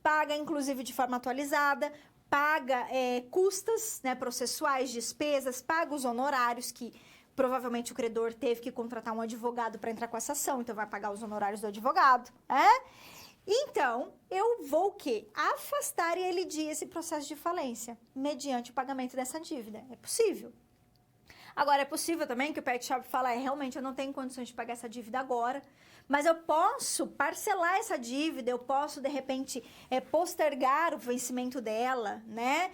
paga inclusive de forma atualizada, paga custas, né, processuais, despesas, paga os honorários que provavelmente o credor teve que contratar um advogado para entrar com essa ação, então vai pagar os honorários do advogado, Então, eu vou o quê? Afastar e elidir esse processo de falência mediante o pagamento dessa dívida. É possível. Agora, é possível também que o pet shop fale, realmente eu não tenho condições de pagar essa dívida agora, mas eu posso parcelar essa dívida, eu posso, de repente, postergar o vencimento dela, né?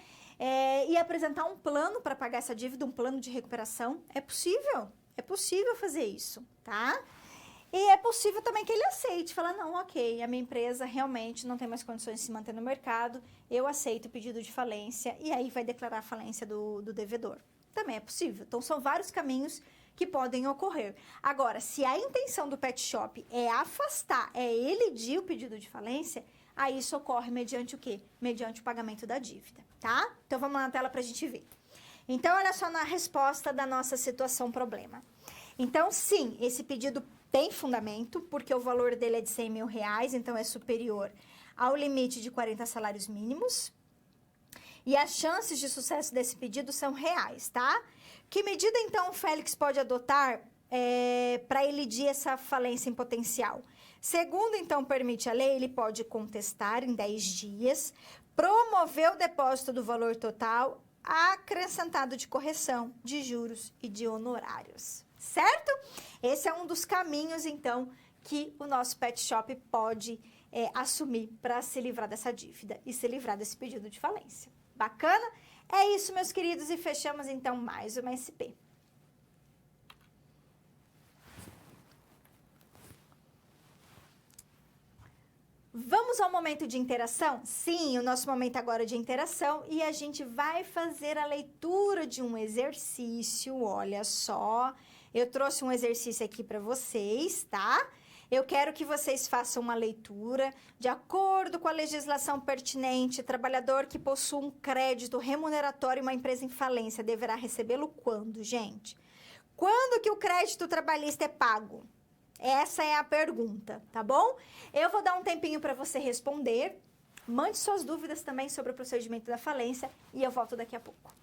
E apresentar um plano para pagar essa dívida, um plano de recuperação. É possível fazer isso, tá? E é possível também que ele aceite, falar, não, ok, a minha empresa realmente não tem mais condições de se manter no mercado, eu aceito o pedido de falência, e aí vai declarar a falência do devedor. Também é possível. Então, são vários caminhos que podem ocorrer. Agora, se a intenção do pet shop é afastar, é elidir o pedido de falência, aí isso ocorre mediante o quê? Mediante o pagamento da dívida, tá? Então, vamos lá na tela pra gente ver. Então, olha só na resposta da nossa situação problema. Então, sim, esse pedido tem fundamento, porque o valor dele é de R$100 mil, então é superior ao limite de 40 salários mínimos. e as chances de sucesso desse pedido são reais, tá? Que medida, então, o Félix pode adotar para elidir essa falência em potencial? Segundo, então, permite a lei, ele pode contestar em 10 dias, promover o depósito do valor total acrescentado de correção de juros e de honorários, certo? Esse é um dos caminhos, então, que o nosso pet shop pode assumir para se livrar dessa dívida e se livrar desse pedido de falência. Bacana? É isso, meus queridos, e fechamos, então, mais uma SP. Vamos ao momento de interação? Sim, o nosso momento agora é de interação e a gente vai fazer a leitura de um exercício, olha só. Eu trouxe um exercício aqui para vocês, tá? Eu quero que vocês façam uma leitura de acordo com a legislação pertinente. Trabalhador que possua um crédito remuneratório em uma empresa em falência deverá recebê-lo quando, gente? Quando que o crédito trabalhista é pago? Essa é a pergunta, tá bom? Eu vou dar um tempinho para você responder. Mande suas dúvidas também sobre o procedimento da falência e eu volto daqui a pouco.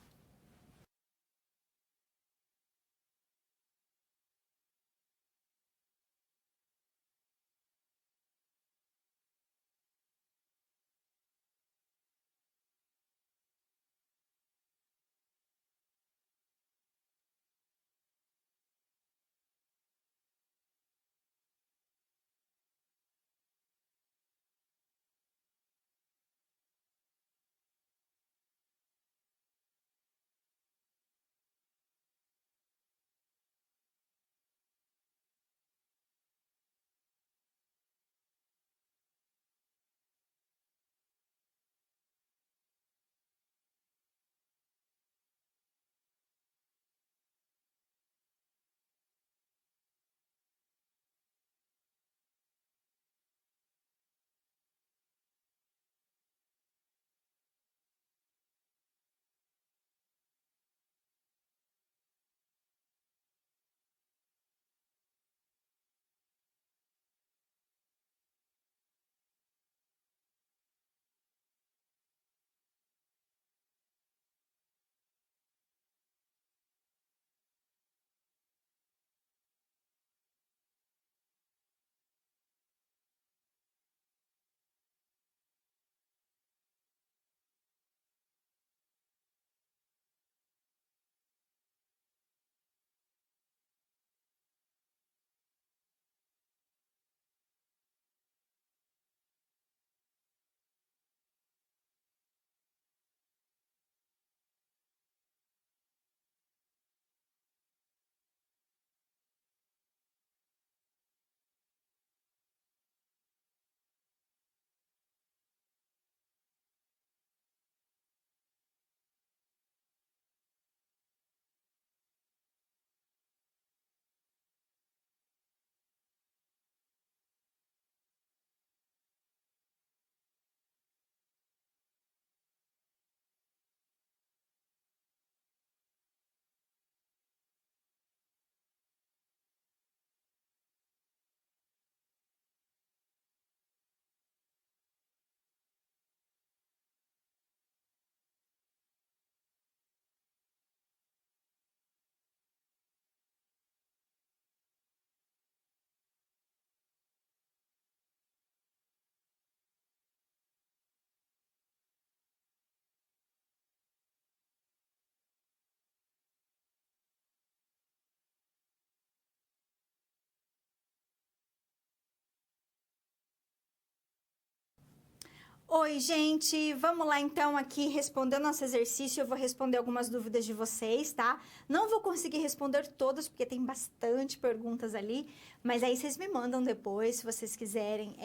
Oi, gente, vamos lá então aqui responder o nosso exercício. Eu vou responder algumas dúvidas de vocês, tá? Não vou conseguir responder todas, porque tem bastante perguntas ali, mas aí vocês me mandam depois, se vocês quiserem,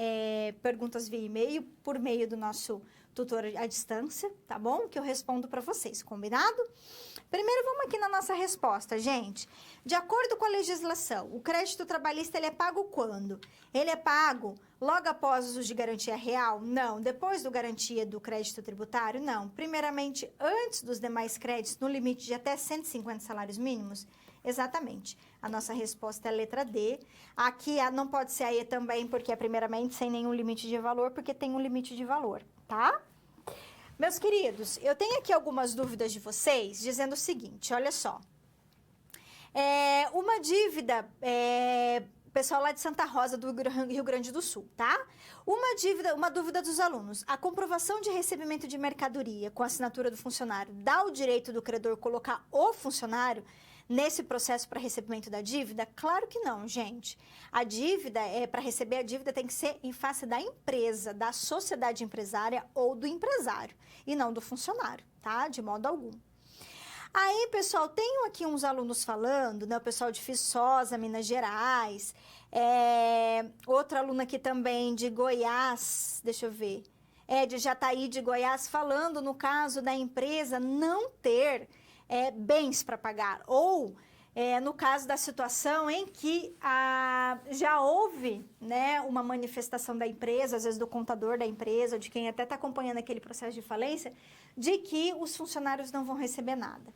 perguntas via e-mail, por meio do nosso tutor à distância, tá bom? Que eu respondo para vocês, combinado? Primeiro, vamos aqui na nossa resposta, gente. De acordo com a legislação, o crédito trabalhista, ele é pago quando? Ele é pago logo após os usos de garantia real? Não. Depois do garantia do crédito tributário? Não. Primeiramente, antes dos demais créditos, no limite de até 150 salários mínimos? Exatamente. A nossa resposta é a letra D. Aqui não pode ser a E também, porque é primeiramente sem nenhum limite de valor, porque tem um limite de valor, tá? Meus queridos, eu tenho aqui algumas dúvidas de vocês, dizendo o seguinte, olha só. Uma dívida, pessoal lá de Santa Rosa, do Rio Grande do Sul, tá? Uma dúvida dos alunos. A comprovação de recebimento de mercadoria com assinatura do funcionário dá o direito do credor colocar o funcionário nesse processo para recebimento da dívida? Claro que não, gente. A dívida, para receber a dívida, tem que ser em face da empresa, da sociedade empresária ou do empresário, e não do funcionário, tá? De modo algum. Aí, pessoal, tenho aqui uns alunos falando, né? O pessoal de Viçosa, Minas Gerais. Outra aluna aqui também de Goiás, deixa eu ver. De Jataí, de Goiás, falando no caso da empresa não ter bens para pagar. Ou, no caso da situação em que já houve, né, uma manifestação da empresa, às vezes do contador da empresa, ou de quem até está acompanhando aquele processo de falência, de que os funcionários não vão receber nada.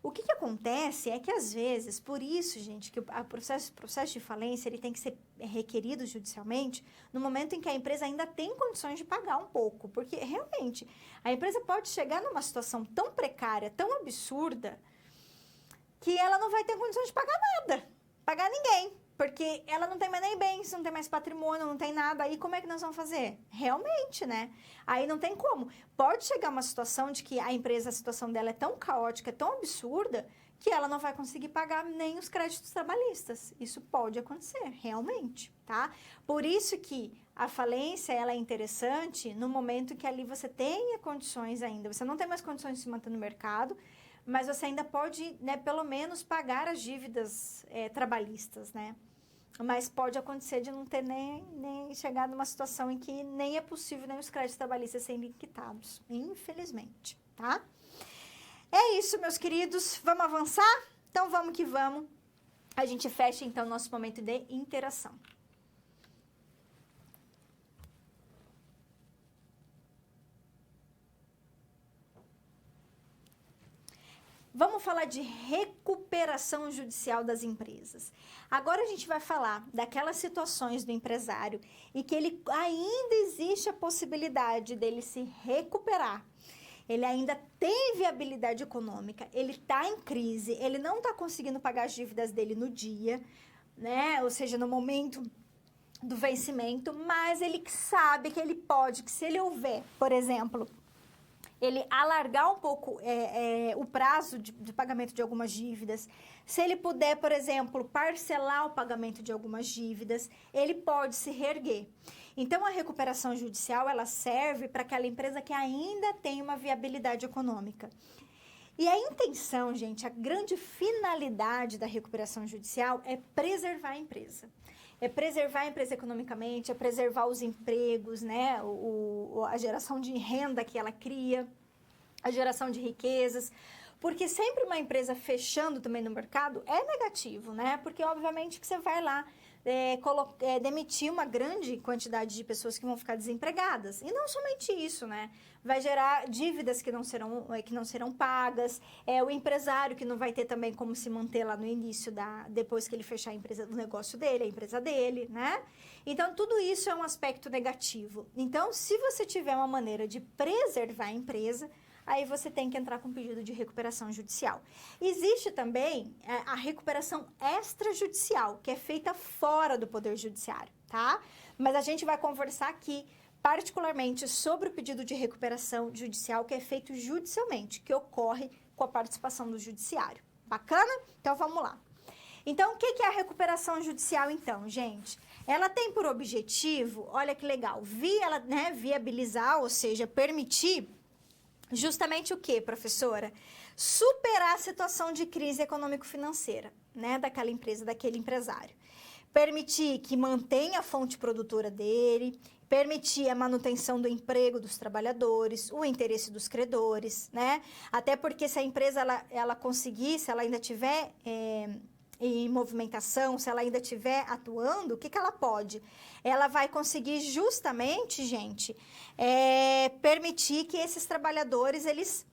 O que acontece é que, às vezes, por isso, gente, que o processo de falência ele tem que ser requerido judicialmente no momento em que a empresa ainda tem condições de pagar um pouco. Porque, realmente, a empresa pode chegar numa situação tão precária, tão absurda, que ela não vai ter condições de pagar nada, pagar ninguém. Porque ela não tem mais nem bens, não tem mais patrimônio, não tem nada. Aí como é que nós vamos fazer? Realmente, né? Aí não tem como. Pode chegar uma situação de que a empresa, a situação dela é tão caótica, é tão absurda, que ela não vai conseguir pagar nem os créditos trabalhistas. Isso pode acontecer, realmente, tá? Por isso que a falência, ela é interessante no momento que ali você tenha condições ainda. Você não tem mais condições de se manter no mercado, mas você ainda pode, né, pelo menos pagar as dívidas trabalhistas, né? Mas pode acontecer de não ter nem chegar numa situação em que nem é possível nem os créditos trabalhistas serem quitados, infelizmente, tá? É isso, meus queridos. Vamos avançar? Então, vamos que vamos. A gente fecha, então, nosso momento de interação. Vamos falar de recuperação judicial das empresas. Agora a gente vai falar daquelas situações do empresário e que ele ainda existe a possibilidade dele se recuperar. Ele ainda tem viabilidade econômica, ele está em crise, ele não está conseguindo pagar as dívidas dele no dia, né? Ou seja, no momento do vencimento, mas ele sabe que ele pode, que se ele houver, por exemplo, ele alargar um pouco o prazo de pagamento de algumas dívidas. Se ele puder, por exemplo, parcelar o pagamento de algumas dívidas, ele pode se reerguer. Então, a recuperação judicial, ela serve para aquela empresa que ainda tem uma viabilidade econômica. E a intenção, gente, a grande finalidade da recuperação judicial é preservar a empresa. É preservar a empresa economicamente, é preservar os empregos, né? A geração de renda que ela cria, a geração de riquezas. Porque sempre uma empresa fechando também no mercado é negativo, né? Porque, obviamente, que você vai lá demitir uma grande quantidade de pessoas que vão ficar desempregadas. E não somente isso, né? Vai gerar dívidas que não serão pagas, o empresário que não vai ter também como se manter lá no início, depois que ele fechar a empresa, o negócio dele, a empresa dele, né? Então, tudo isso é um aspecto negativo. Então, se você tiver uma maneira de preservar a empresa, aí você tem que entrar com pedido de recuperação judicial. Existe também a recuperação extrajudicial, que é feita fora do Poder Judiciário, tá? Mas a gente vai conversar aqui, particularmente, sobre o pedido de recuperação judicial, que é feito judicialmente, que ocorre com a participação do Judiciário. Bacana? Então, vamos lá. Então, o que é a recuperação judicial, então, gente? Ela tem por objetivo, olha que legal, viabilizar, ou seja, permitir justamente o que, professora? Superar a situação de crise econômico-financeira, né, daquela empresa, daquele empresário. Permitir que mantenha a fonte produtora dele, permitir a manutenção do emprego dos trabalhadores, o interesse dos credores, né? Até porque se a empresa ela conseguir, se ela ainda tiver em movimentação, se ela ainda estiver atuando, o que ela pode? Ela vai conseguir justamente, gente, permitir que esses trabalhadores, eles,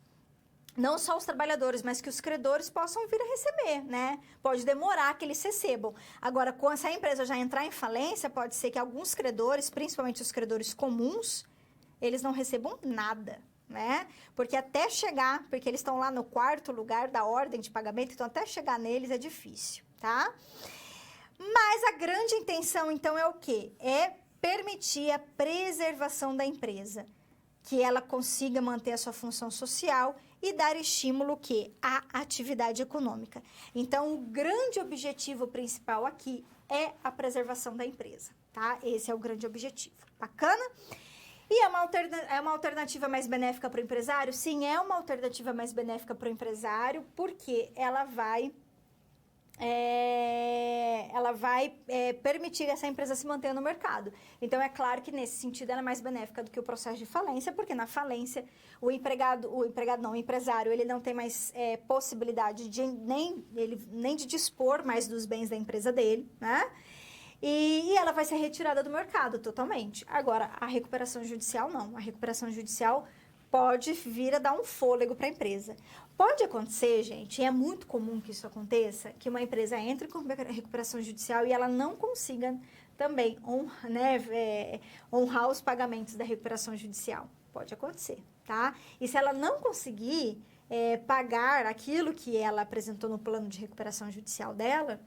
não só os trabalhadores, mas que os credores possam vir a receber, né? Pode demorar que eles recebam. Agora, quando essa empresa já entrar em falência, pode ser que alguns credores, principalmente os credores comuns, eles não recebam nada. né? Porque até chegar, porque eles estão lá no quarto lugar da ordem de pagamento, então até chegar neles é difícil, tá? Mas a grande intenção, então, é o quê? É permitir a preservação da empresa, que ela consiga manter a sua função social e dar estímulo que à atividade econômica. Então, o grande objetivo principal aqui é a preservação da empresa, tá? Esse é o grande objetivo. Bacana? E é uma alternativa mais benéfica para o empresário? Sim, é uma alternativa mais benéfica para o empresário, porque ela vai permitir essa empresa se manter no mercado. Então, é claro que nesse sentido ela é mais benéfica do que o processo de falência, porque na falência o empresário, ele não tem mais possibilidade de nem de dispor mais dos bens da empresa dele, né? E ela vai ser retirada do mercado totalmente. Agora, a recuperação judicial não. A recuperação judicial pode vir a dar um fôlego para a empresa. Pode acontecer, gente, e é muito comum que isso aconteça, que uma empresa entre com recuperação judicial e ela não consiga também honrar os pagamentos da recuperação judicial. Pode acontecer, tá? E se ela não conseguir pagar aquilo que ela apresentou no plano de recuperação judicial dela,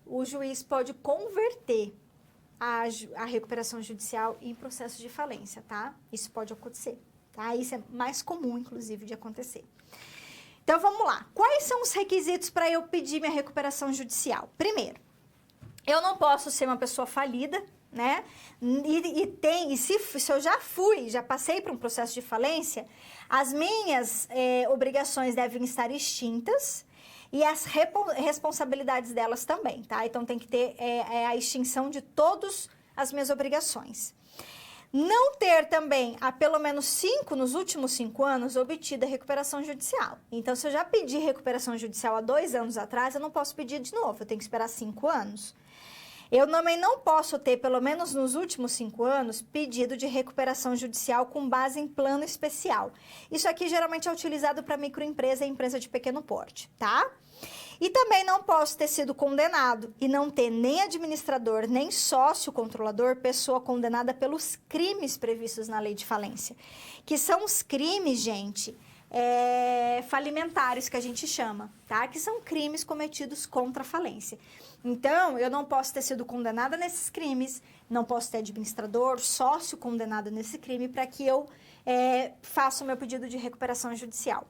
o juiz pode converter a recuperação judicial em processo de falência, tá? Isso pode acontecer, tá? Isso é mais comum, inclusive, de acontecer. Então, vamos lá. Quais são os requisitos para eu pedir minha recuperação judicial? Primeiro, eu não posso ser uma pessoa falida, né? Se eu já passei por um processo de falência, as minhas obrigações devem estar extintas, e as responsabilidades delas também, tá? Então, tem que ter a extinção de todas as minhas obrigações. Não ter também, há pelo menos nos últimos 5 anos, obtido a recuperação judicial. Então, se eu já pedi recuperação judicial há 2 anos atrás, eu não posso pedir de novo, eu tenho que esperar 5 anos. Eu também não posso ter, pelo menos nos últimos 5 anos, pedido de recuperação judicial com base em plano especial. Isso aqui geralmente é utilizado para microempresa e empresa de pequeno porte, tá? E também não posso ter sido condenado e não ter nem administrador, nem sócio controlador, pessoa condenada pelos crimes previstos na lei de falência. Que são os crimes, gente, falimentares, que a gente chama, tá? Que são crimes cometidos contra a falência. Então, eu não posso ter sido condenada nesses crimes, não posso ter administrador, sócio condenado nesse crime para que eu faça o meu pedido de recuperação judicial.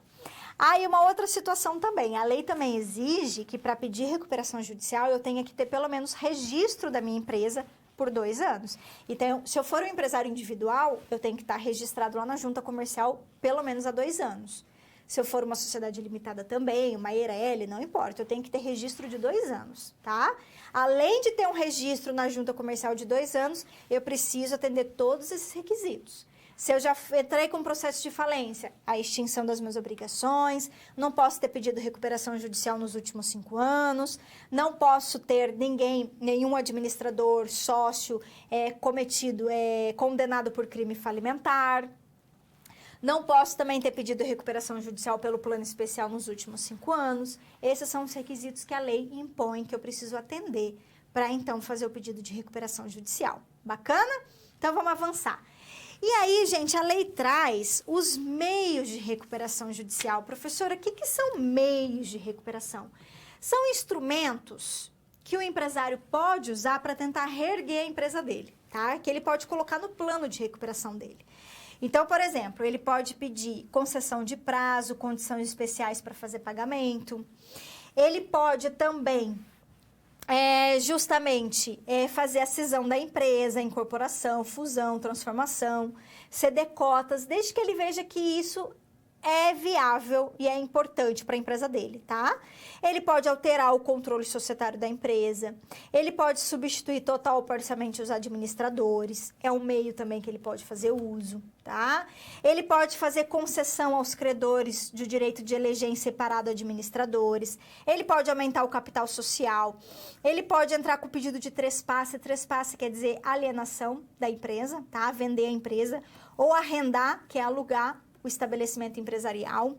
E uma outra situação também, a lei também exige que para pedir recuperação judicial eu tenha que ter pelo menos registro da minha empresa por 2 anos. Então, se eu for um empresário individual, eu tenho que estar registrado lá na junta comercial pelo menos há 2 anos. Se eu for uma sociedade limitada também, uma EIRELI, não importa, eu tenho que ter registro de 2 anos, tá? Além de ter um registro na junta comercial de 2 anos, eu preciso atender todos esses requisitos. Se eu já entrei com processo de falência, a extinção das minhas obrigações, não posso ter pedido recuperação judicial nos últimos 5 anos, não posso ter nenhum administrador, sócio condenado por crime falimentar, não posso também ter pedido recuperação judicial pelo plano especial nos últimos 5 anos. Esses são os requisitos que a lei impõe que eu preciso atender para, então, fazer o pedido de recuperação judicial. Bacana? Então, vamos avançar. E aí, gente, a lei traz os meios de recuperação judicial. Professora, o que são meios de recuperação? São instrumentos que o empresário pode usar para tentar reerguer a empresa dele, tá? Que ele pode colocar no plano de recuperação dele. Então, por exemplo, ele pode pedir concessão de prazo, condições especiais para fazer pagamento. Ele pode também fazer a cisão da empresa, incorporação, fusão, transformação, ceder cotas, desde que ele veja que isso é viável e é importante para a empresa dele, tá? Ele pode alterar o controle societário da empresa, ele pode substituir total ou parcialmente os administradores, é um meio também que ele pode fazer uso, tá? Ele pode fazer concessão aos credores de direito de eleger em separado administradores, ele pode aumentar o capital social, ele pode entrar com pedido de trespasse quer dizer alienação da empresa, tá? Vender a empresa, ou arrendar, que é alugar o estabelecimento empresarial.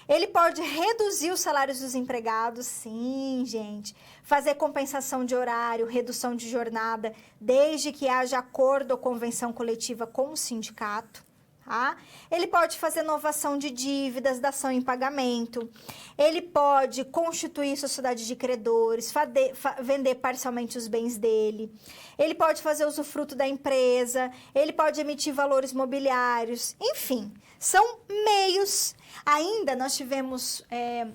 Ele pode reduzir os salários dos empregados, sim, gente. Fazer compensação de horário, redução de jornada, desde que haja acordo ou convenção coletiva com o sindicato, tá? Ele pode fazer novação de dívidas, dação em pagamento, ele pode constituir sociedade de credores, vender parcialmente os bens dele, ele pode fazer usufruto da empresa, ele pode emitir valores mobiliários, enfim, são meios. Ainda nós tivemos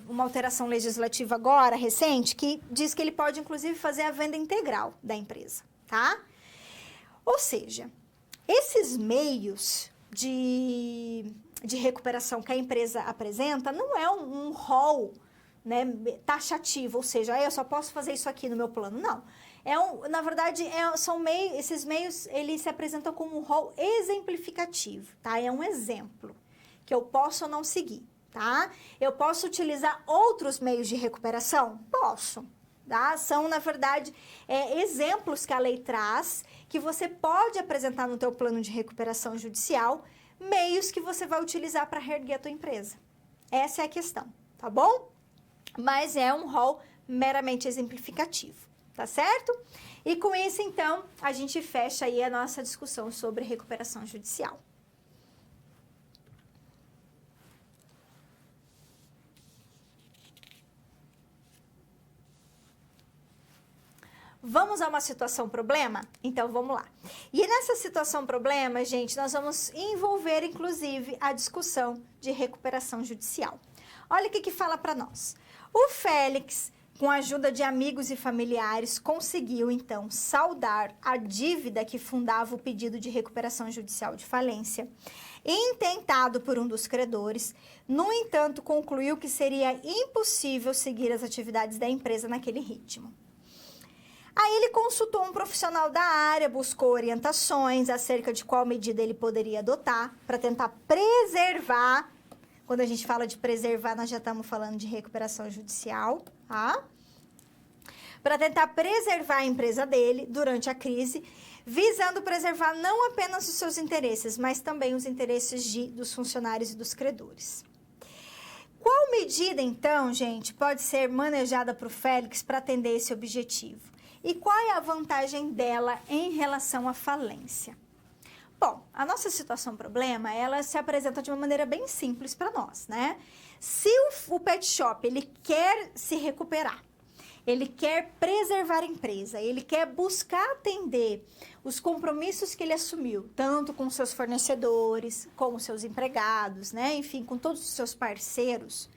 uma alteração legislativa agora, recente, que diz que ele pode, inclusive, fazer a venda integral da empresa, tá? Ou seja, esses meios de recuperação que a empresa apresenta não é um rol, né, taxativo, ou seja, eu só posso fazer isso aqui no meu plano. Não. Na verdade, esses meios, eles se apresentam como um rol exemplificativo, tá? É um exemplo que eu posso ou não seguir, tá? Eu posso utilizar outros meios de recuperação? Posso, tá? São, na verdade, exemplos que a lei traz, que você pode apresentar no teu plano de recuperação judicial, meios que você vai utilizar para reerguer a tua empresa. Essa é a questão, tá bom? Mas é um rol meramente exemplificativo, tá certo? E com isso, então, a gente fecha aí a nossa discussão sobre recuperação judicial. Vamos a uma situação problema? Então, vamos lá. E nessa situação problema, gente, nós vamos envolver, inclusive, a discussão de recuperação judicial. Olha o que fala para nós. O Félix, com a ajuda de amigos e familiares, conseguiu, então, saldar a dívida que fundava o pedido de recuperação judicial de falência, intentado por um dos credores. No entanto, concluiu que seria impossível seguir as atividades da empresa naquele ritmo. Aí ele consultou um profissional da área, buscou orientações acerca de qual medida ele poderia adotar para tentar preservar. Quando a gente fala de preservar, nós já estamos falando de recuperação judicial, tá? Para tentar preservar a empresa dele durante a crise, visando preservar não apenas os seus interesses, mas também os interesses dos funcionários e dos credores. Qual medida, então, gente, pode ser manejada para o Félix para atender esse objetivo? E qual é a vantagem dela em relação à falência? Bom, a nossa situação problema, ela se apresenta de uma maneira bem simples para nós, né? Se o pet shop, ele quer se recuperar, ele quer preservar a empresa, ele quer buscar atender os compromissos que ele assumiu, tanto com seus fornecedores, com os seus empregados, né? Enfim, com todos os seus parceiros.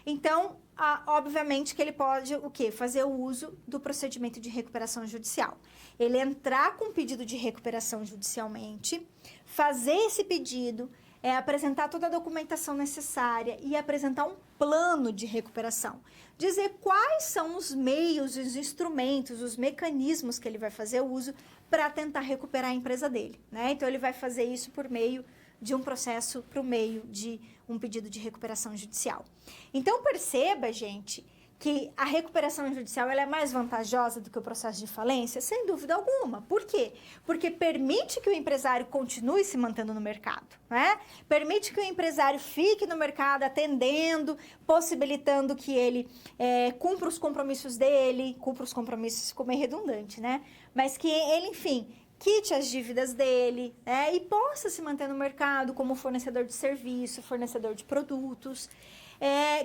Então, obviamente que ele pode o quê? Fazer o uso do procedimento de recuperação judicial. Ele entrar com pedido de recuperação judicialmente, fazer esse pedido, apresentar toda a documentação necessária e apresentar um plano de recuperação. Dizer quais são os meios, os instrumentos, os mecanismos que ele vai fazer uso para tentar recuperar a empresa dele, né? Então, ele vai fazer isso por meio de um processo para o meio de um pedido de recuperação judicial. Então, perceba, gente, que a recuperação judicial ela é mais vantajosa do que o processo de falência? Sem dúvida alguma. Por quê? Porque permite que o empresário continue se mantendo no mercado, né? Permite que o empresário fique no mercado atendendo, possibilitando que ele cumpra os compromissos dele, ficou meio redundante, né? Mas que ele, enfim, quite as dívidas dele, né? E possa se manter no mercado como fornecedor de serviço, fornecedor de produtos,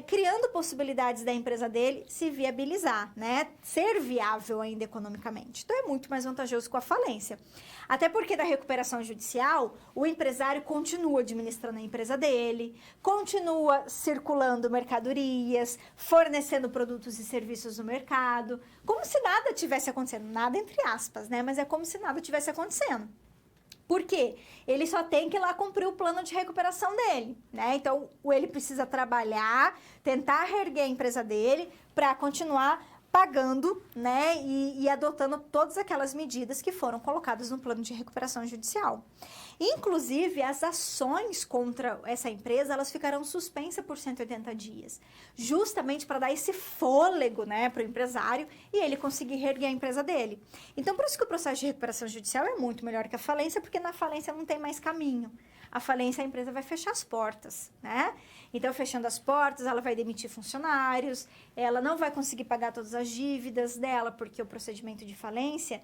criando possibilidades da empresa dele se viabilizar, né? Ser viável ainda economicamente. Então, é muito mais vantajoso com a falência. Até porque da recuperação judicial, o empresário continua administrando a empresa dele, continua circulando mercadorias, fornecendo produtos e serviços no mercado, como se nada tivesse acontecendo. Nada entre aspas, né? Mas é como se nada tivesse acontecendo. Por quê? Ele só tem que ir lá cumprir o plano de recuperação dele, né? Então, ele precisa trabalhar, tentar reerguer a empresa dele para continuar pagando, né? E adotando todas aquelas medidas que foram colocadas no plano de recuperação judicial. Inclusive, as ações contra essa empresa, elas ficarão suspensas por 180 dias, justamente para dar esse fôlego, né, para o empresário e ele conseguir reerguer a empresa dele. Então, por isso que o processo de recuperação judicial é muito melhor que a falência, porque na falência não tem mais caminho. A falência, a empresa vai fechar as portas, né? Então, fechando as portas, ela vai demitir funcionários, ela não vai conseguir pagar todas as dívidas dela, porque o procedimento de falência,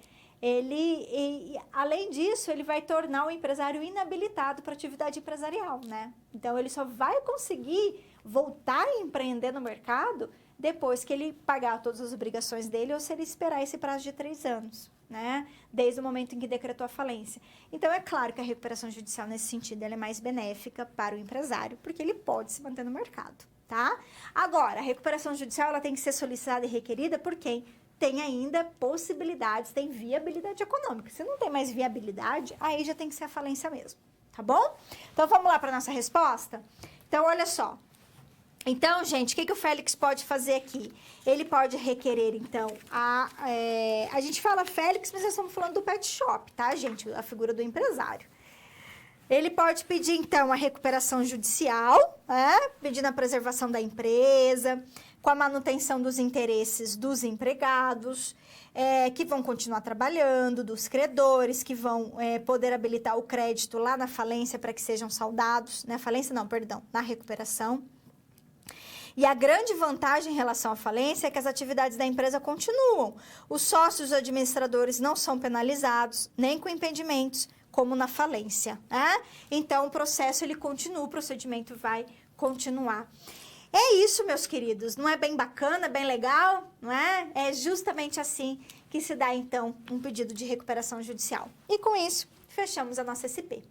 além disso, ele vai tornar o empresário inabilitado para atividade empresarial, né? Então, ele só vai conseguir voltar a empreender no mercado depois que ele pagar todas as obrigações dele ou se ele esperar esse prazo de 3 anos, né? Desde o momento em que decretou a falência. Então, é claro que a recuperação judicial, nesse sentido, ela é mais benéfica para o empresário, porque ele pode se manter no mercado, tá? Agora, a recuperação judicial, ela tem que ser solicitada e requerida por quem tem ainda possibilidades, tem viabilidade econômica. Se não tem mais viabilidade, aí já tem que ser a falência mesmo, tá bom? Então, vamos lá para nossa resposta? Então, olha só. Então, gente, o que o Félix pode fazer aqui? Ele pode requerer, então, a gente fala Félix, mas nós estamos falando do pet shop, tá, gente? A figura do empresário. Ele pode pedir, então, a recuperação judicial, pedindo a preservação da empresa, com a manutenção dos interesses dos empregados, que vão continuar trabalhando, dos credores, que vão poder habilitar o crédito lá na falência para que sejam saldados, na falência não, perdão, na recuperação. E a grande vantagem em relação à falência é que as atividades da empresa continuam. Os sócios administradores não são penalizados, nem com impedimentos, como na falência, né? Então, o processo, ele continua, o procedimento vai continuar. É isso, meus queridos. Não é bem bacana, bem legal, não é? É justamente assim que se dá, então, um pedido de recuperação judicial. E com isso, fechamos a nossa SP.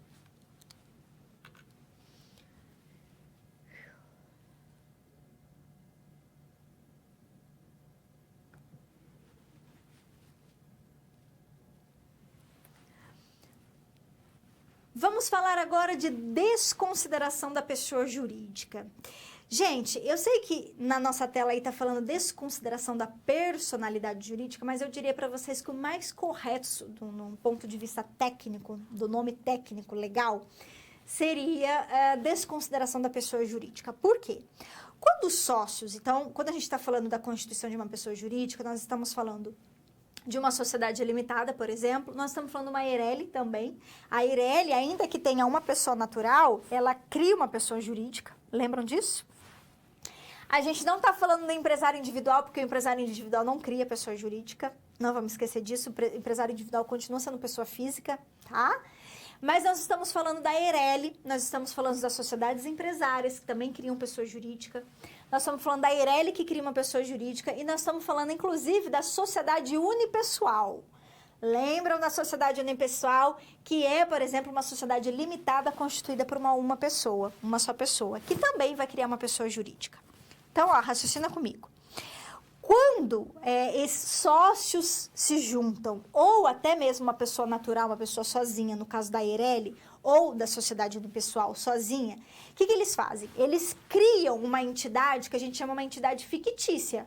Vamos falar agora de desconsideração da pessoa jurídica. Gente, eu sei que na nossa tela aí tá falando desconsideração da personalidade jurídica, mas eu diria para vocês que o mais correto, do ponto de vista técnico, do nome técnico legal, seria desconsideração da pessoa jurídica. Por quê? Quando os sócios, então, quando a gente está falando da constituição de uma pessoa jurídica, nós estamos falando de uma sociedade limitada, por exemplo, nós estamos falando de uma EIRELI também. A EIRELI, ainda que tenha uma pessoa natural, ela cria uma pessoa jurídica. Lembram disso? A gente não está falando do empresário individual, porque o empresário individual não cria pessoa jurídica. Não vamos esquecer disso, o empresário individual continua sendo pessoa física, tá? Mas nós estamos falando da EIRELI, nós estamos falando das sociedades empresárias, que também criam pessoa jurídica. Nós estamos falando da EIRELI, que cria uma pessoa jurídica, e nós estamos falando, inclusive, da sociedade unipessoal. Lembram da sociedade unipessoal, que é, por exemplo, uma sociedade limitada constituída por uma pessoa, uma só pessoa, que também vai criar uma pessoa jurídica. Então, ó, raciocina comigo. Quando esses sócios se juntam, ou até mesmo uma pessoa natural, uma pessoa sozinha, no caso da EIRELI, ou da sociedade unipessoal sozinha, o que eles fazem? Eles criam uma entidade que a gente chama uma entidade fictícia,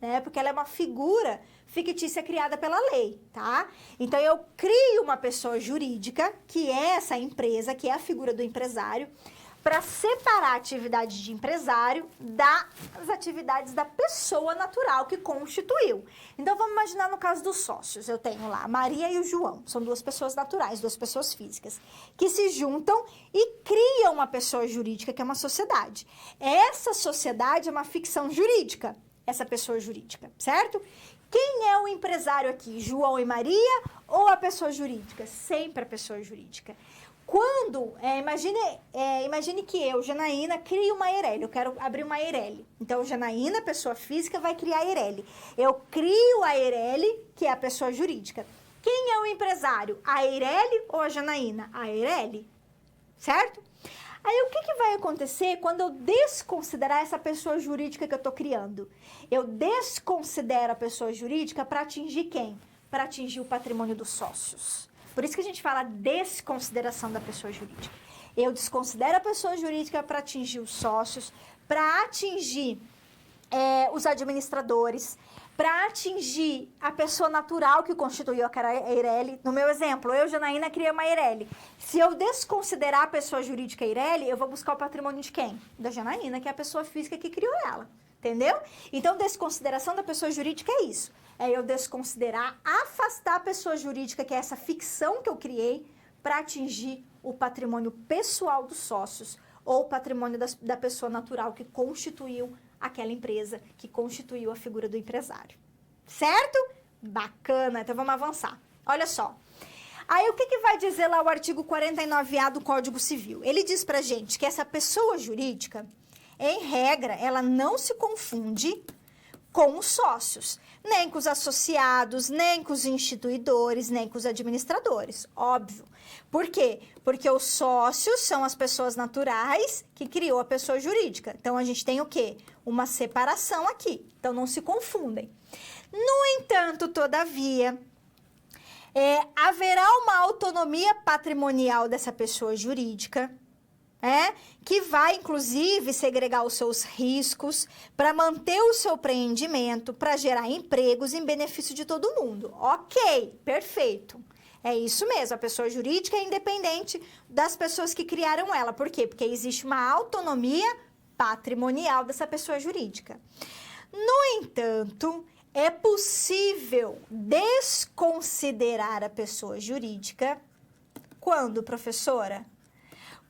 né? Porque ela é uma figura fictícia criada pela lei, tá? Então, eu crio uma pessoa jurídica, que é essa empresa, que é a figura do empresário, para separar a atividade de empresário das atividades da pessoa natural que constituiu. Então, vamos imaginar no caso dos sócios. Eu tenho lá a Maria e o João. São duas pessoas naturais, duas pessoas físicas, que se juntam e criam uma pessoa jurídica, que é uma sociedade. Essa sociedade é uma ficção jurídica, essa pessoa jurídica, certo? Quem é o empresário aqui? João e Maria ou a pessoa jurídica? Sempre a pessoa jurídica. Quando, imagine que eu, Janaína, crio uma EIRELI, eu quero abrir uma EIRELI. Então, Janaína, pessoa física, vai criar a EIRELI. Eu crio a EIRELI, que é a pessoa jurídica. Quem é o empresário? A EIRELI ou a Janaína? A EIRELI, certo? Aí, o que vai acontecer quando eu desconsiderar essa pessoa jurídica que eu estou criando? Eu desconsidero a pessoa jurídica para atingir quem? Para atingir o patrimônio dos sócios. Por isso que a gente fala desconsideração da pessoa jurídica. Eu desconsidero a pessoa jurídica para atingir os sócios, para atingir os administradores, para atingir a pessoa natural que constituiu a EIRELI. No meu exemplo, eu, Janaína, criei uma EIRELI. Se eu desconsiderar a pessoa jurídica EIRELI, eu vou buscar o patrimônio de quem? Da Janaína, que é a pessoa física que criou ela. Entendeu? Então, desconsideração da pessoa jurídica é isso. É eu desconsiderar, afastar a pessoa jurídica, que é essa ficção que eu criei, para atingir o patrimônio pessoal dos sócios ou o patrimônio da pessoa natural que constituiu aquela empresa, que constituiu a figura do empresário. Certo? Bacana. Então, vamos avançar. Olha só. Aí o que vai dizer lá o artigo 49A do Código Civil? Ele diz pra gente que essa pessoa jurídica, em regra, ela não se confunde com os sócios, nem com os associados, nem com os instituidores, nem com os administradores, óbvio. Por quê? Porque os sócios são as pessoas naturais que criou a pessoa jurídica. Então, a gente tem o quê? Uma separação aqui. Então, não se confundem. No entanto, todavia, haverá uma autonomia patrimonial dessa pessoa jurídica, que vai, inclusive, segregar os seus riscos para manter o seu empreendimento, para gerar empregos em benefício de todo mundo. Ok, perfeito. É isso mesmo, a pessoa jurídica é independente das pessoas que criaram ela. Por quê? Porque existe uma autonomia patrimonial dessa pessoa jurídica. No entanto, é possível desconsiderar a pessoa jurídica quando, professora?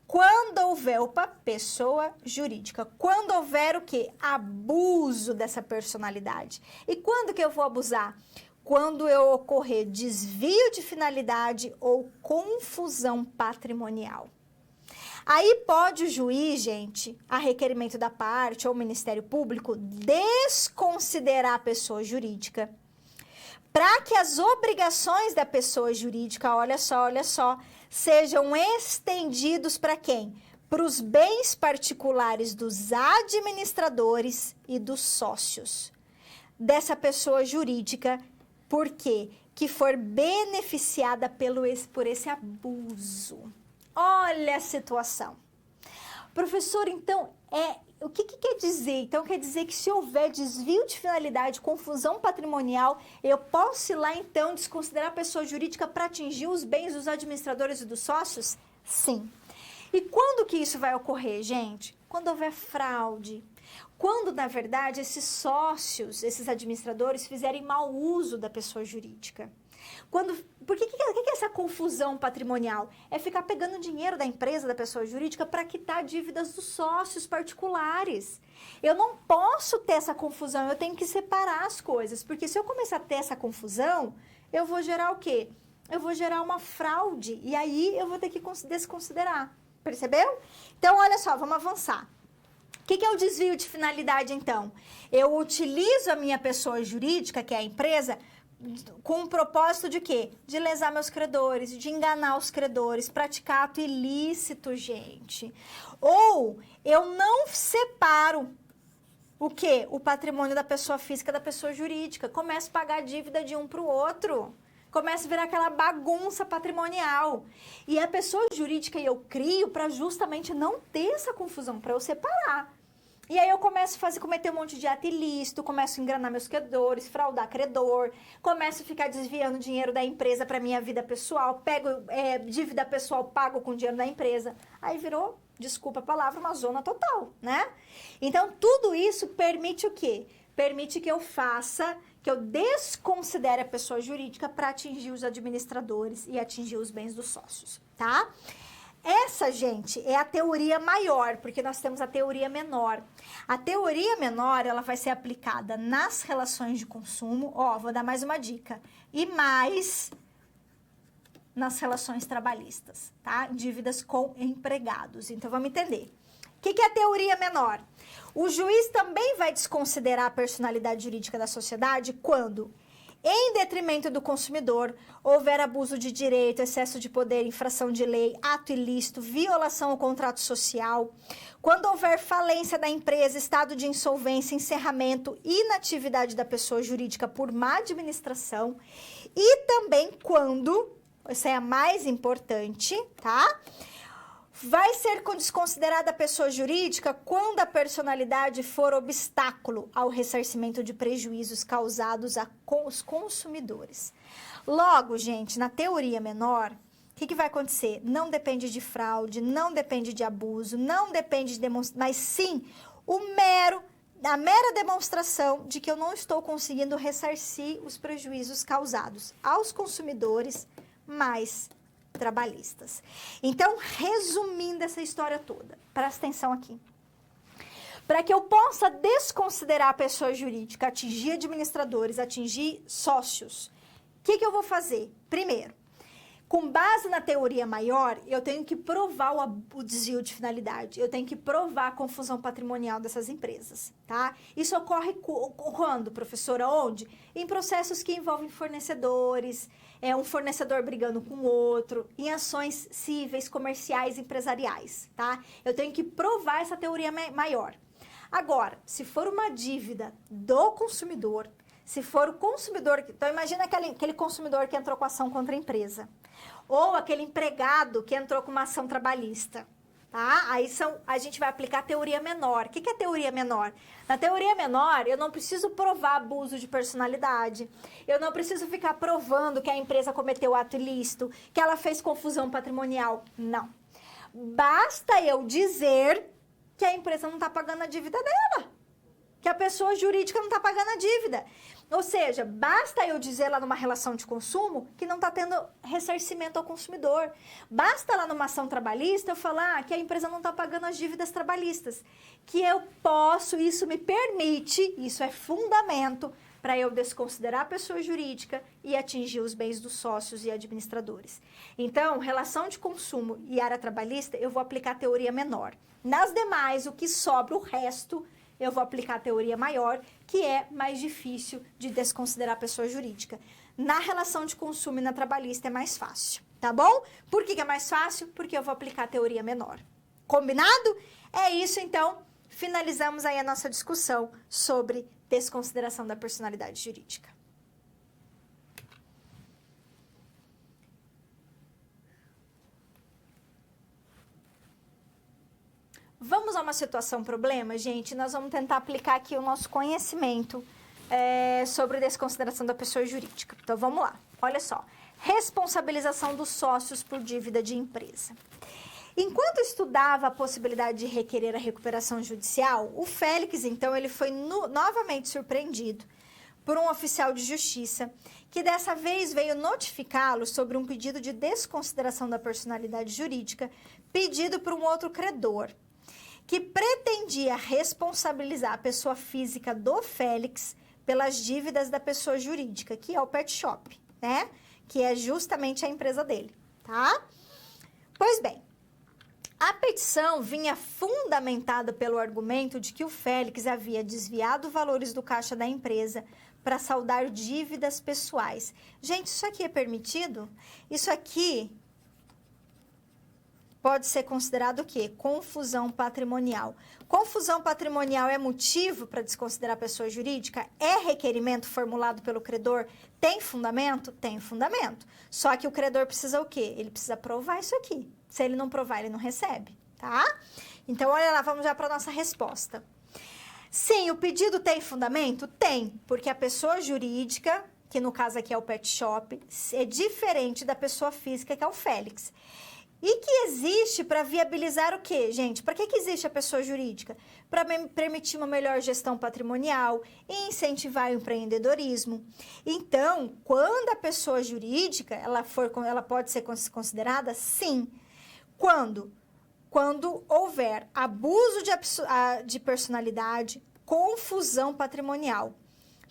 Quando houver, pessoa jurídica, quando houver o quê? Abuso dessa personalidade. E quando que eu vou abusar? Quando eu ocorrer desvio de finalidade ou confusão patrimonial. Aí pode o juiz, gente, a requerimento da parte ou o Ministério Público, desconsiderar a pessoa jurídica para que as obrigações da pessoa jurídica, olha só, sejam estendidos para quem? Para os bens particulares dos administradores e dos sócios dessa pessoa jurídica, por quê? Que for beneficiada por esse abuso. Olha a situação. Professor, então, o que quer dizer? Então, quer dizer que se houver desvio de finalidade, confusão patrimonial, eu posso ir lá, então, desconsiderar a pessoa jurídica para atingir os bens dos administradores e dos sócios? Sim. E quando que isso vai ocorrer, gente? Quando houver fraude. Quando, na verdade, esses sócios, esses administradores, fizerem mau uso da pessoa jurídica. Por que é essa confusão patrimonial? É ficar pegando dinheiro da empresa, da pessoa jurídica, para quitar dívidas dos sócios particulares. Eu não posso ter essa confusão, eu tenho que separar as coisas, porque se eu começar a ter essa confusão, eu vou gerar o quê? Eu vou gerar uma fraude, e aí eu vou ter que desconsiderar. Percebeu? Então, olha só, vamos avançar. O que é o desvio de finalidade, então? Eu utilizo a minha pessoa jurídica, que é a empresa, com o propósito de quê? De lesar meus credores, de enganar os credores, praticar ato ilícito, gente. Ou eu não separo o quê? O patrimônio da pessoa física da pessoa jurídica. Começo a pagar dívida de um para o outro. Começa a virar aquela bagunça patrimonial. E a pessoa jurídica eu crio para justamente não ter essa confusão, para eu separar. E aí eu começo a cometer um monte de ato ilícito, começo a enganar meus credores, fraudar credor, começo a ficar desviando dinheiro da empresa para minha vida pessoal, pego dívida pessoal, pago com dinheiro da empresa. Aí virou, desculpa a palavra, uma zona total, né? Então, tudo isso permite o quê? Permite que eu desconsidere a pessoa jurídica para atingir os administradores e atingir os bens dos sócios, tá? Essa, gente, é a teoria maior, porque nós temos a teoria menor. A teoria menor, ela vai ser aplicada nas relações de consumo. Vou dar mais uma dica. E mais nas relações trabalhistas, tá? Dívidas com empregados. Então, vamos entender. O que é a teoria menor? O juiz também vai desconsiderar a personalidade jurídica da sociedade quando, em detrimento do consumidor, houver abuso de direito, excesso de poder, infração de lei, ato ilícito, violação ao contrato social, quando houver falência da empresa, estado de insolvência, encerramento, inatividade da pessoa jurídica por má administração, e também quando, essa é a mais importante, tá? Vai ser desconsiderada a pessoa jurídica quando a personalidade for obstáculo ao ressarcimento de prejuízos causados aos consumidores. Logo, gente, na teoria menor, o que vai acontecer? Não depende de fraude, não depende de abuso, não depende de demonstração, mas sim a mera demonstração de que eu não estou conseguindo ressarcir os prejuízos causados aos consumidores, mais trabalhistas. Então, resumindo essa história toda, presta atenção aqui. Para que eu possa desconsiderar a pessoa jurídica, atingir administradores, atingir sócios, o que eu vou fazer? Primeiro, com base na teoria maior, eu tenho que provar o desvio de finalidade. Eu tenho que provar a confusão patrimonial dessas empresas, tá? Isso ocorre quando, professora? Onde? Em processos que envolvem fornecedores, um fornecedor brigando com o outro, em ações cíveis, comerciais, empresariais, tá? Eu tenho que provar essa teoria maior. Agora, se for uma dívida do consumidor, se for o consumidor... Então, imagina aquele consumidor que entrou com ação contra a empresa. Ou aquele empregado que entrou com uma ação trabalhista, tá? Aí a gente vai aplicar a teoria menor. O que é teoria menor? Na teoria menor, eu não preciso provar abuso de personalidade. Eu não preciso ficar provando que a empresa cometeu ato ilícito, que ela fez confusão patrimonial. Não. Basta eu dizer que a empresa não está pagando a dívida dela. Que a pessoa jurídica não está pagando a dívida. Ou seja, basta eu dizer lá numa relação de consumo que não está tendo ressarcimento ao consumidor. Basta lá numa ação trabalhista eu falar que a empresa não está pagando as dívidas trabalhistas. Que eu posso, isso me permite, isso é fundamento para eu desconsiderar a pessoa jurídica e atingir os bens dos sócios e administradores. Então, relação de consumo e área trabalhista, eu vou aplicar a teoria menor. Nas demais, o que sobra, o resto... eu vou aplicar a teoria maior, que é mais difícil de desconsiderar a pessoa jurídica. Na relação de consumo e na trabalhista é mais fácil, tá bom? Por que é mais fácil? Porque eu vou aplicar a teoria menor. Combinado? É isso, então. Finalizamos aí a nossa discussão sobre desconsideração da personalidade jurídica. Vamos a uma situação problema, gente? Nós vamos tentar aplicar aqui o nosso conhecimento sobre desconsideração da pessoa jurídica. Então, vamos lá. Olha só. Responsabilização dos sócios por dívida de empresa. Enquanto estudava a possibilidade de requerer a recuperação judicial, o Félix, então, ele foi novamente surpreendido por um oficial de justiça, que dessa vez veio notificá-lo sobre um pedido de desconsideração da personalidade jurídica, pedido por um outro credor, que pretendia responsabilizar a pessoa física do Félix pelas dívidas da pessoa jurídica, que é o Pet Shop, né? Que é justamente a empresa dele, tá? Pois bem, a petição vinha fundamentada pelo argumento de que o Félix havia desviado valores do caixa da empresa para saldar dívidas pessoais. Gente, isso aqui é permitido? Isso aqui... pode ser considerado o quê? Confusão patrimonial. Confusão patrimonial é motivo para desconsiderar a pessoa jurídica? É requerimento formulado pelo credor? Tem fundamento? Tem fundamento. Só que o credor precisa o quê? Ele precisa provar isso aqui. Se ele não provar, ele não recebe, tá? Então, olha lá, vamos já para a nossa resposta. Sim, o pedido tem fundamento? Tem, porque a pessoa jurídica, que no caso aqui é o Pet Shop, é diferente da pessoa física, que é o Félix. E que existe para viabilizar o quê, gente? Para que existe a pessoa jurídica? Para permitir uma melhor gestão patrimonial e incentivar o empreendedorismo. Então, quando a pessoa jurídica, ela pode ser considerada, sim. Quando? Quando houver abuso de personalidade, confusão patrimonial,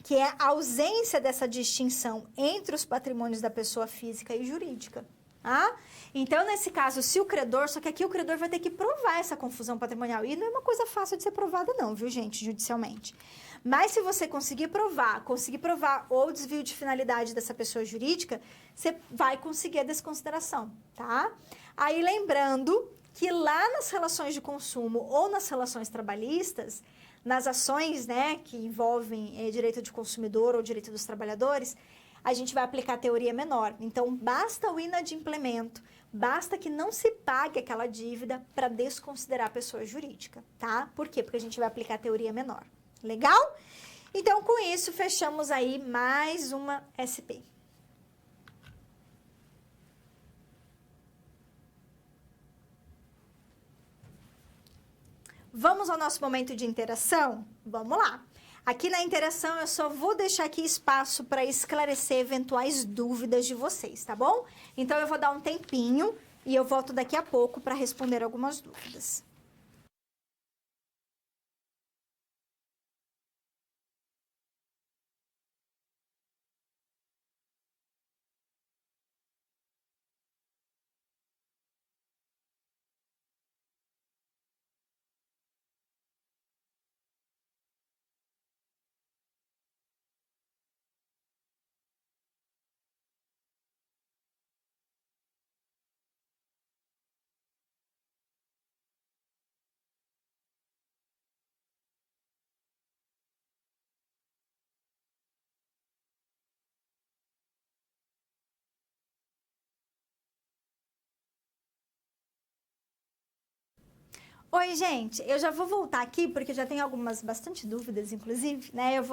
que é a ausência dessa distinção entre os patrimônios da pessoa física e jurídica. Ah? Então, nesse caso, se o credor... Só que aqui o credor vai ter que provar essa confusão patrimonial. E não é uma coisa fácil de ser provada não, viu, gente, judicialmente. Mas se você conseguir provar o desvio de finalidade dessa pessoa jurídica, você vai conseguir a desconsideração, tá? Aí, lembrando que lá nas relações de consumo ou nas relações trabalhistas, nas ações, né, que envolvem direito de consumidor ou direito dos trabalhadores, a gente vai aplicar a teoria menor. Então, basta o inadimplemento, basta que não se pague aquela dívida para desconsiderar a pessoa jurídica, tá? Por quê? Porque a gente vai aplicar a teoria menor. Legal? Então, com isso, fechamos aí mais uma SP. Vamos ao nosso momento de interação? Vamos lá. Aqui na interação, eu só vou deixar aqui espaço para esclarecer eventuais dúvidas de vocês, tá bom? Então, eu vou dar um tempinho e eu volto daqui a pouco para responder algumas dúvidas. Oi, gente, eu já vou voltar aqui porque já tem bastante dúvidas, inclusive, né? Eu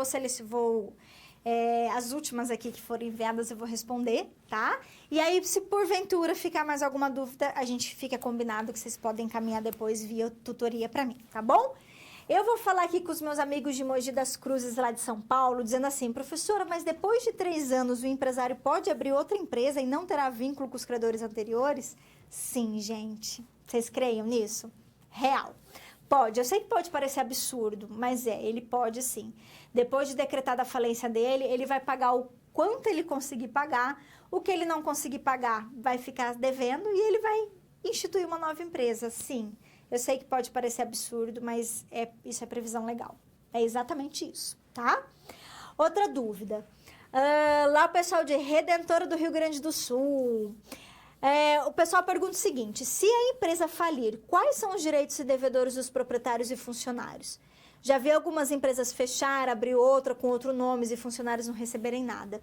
as últimas aqui que foram enviadas eu vou responder, tá? E aí, se porventura ficar mais alguma dúvida, a gente fica combinado que vocês podem encaminhar depois via tutoria pra mim, tá bom? Eu vou falar aqui com os meus amigos de Mogi das Cruzes, lá de São Paulo, dizendo assim, professora, mas depois de 3 anos o empresário pode abrir outra empresa e não terá vínculo com os credores anteriores? Sim, gente. Vocês creiam nisso? Real. Pode. Eu sei que pode parecer absurdo, mas ele pode sim. Depois de decretada a falência dele, ele vai pagar o quanto ele conseguir pagar. O que ele não conseguir pagar vai ficar devendo e ele vai instituir uma nova empresa, sim. Eu sei que pode parecer absurdo, mas isso é previsão legal. É exatamente isso, tá? Outra dúvida. Lá o pessoal de Redentora do Rio Grande do Sul. O pessoal pergunta o seguinte, se a empresa falir, quais são os direitos e devedores dos proprietários e funcionários? Já vi algumas empresas fechar, abrir outra com outros nomes e funcionários não receberem nada.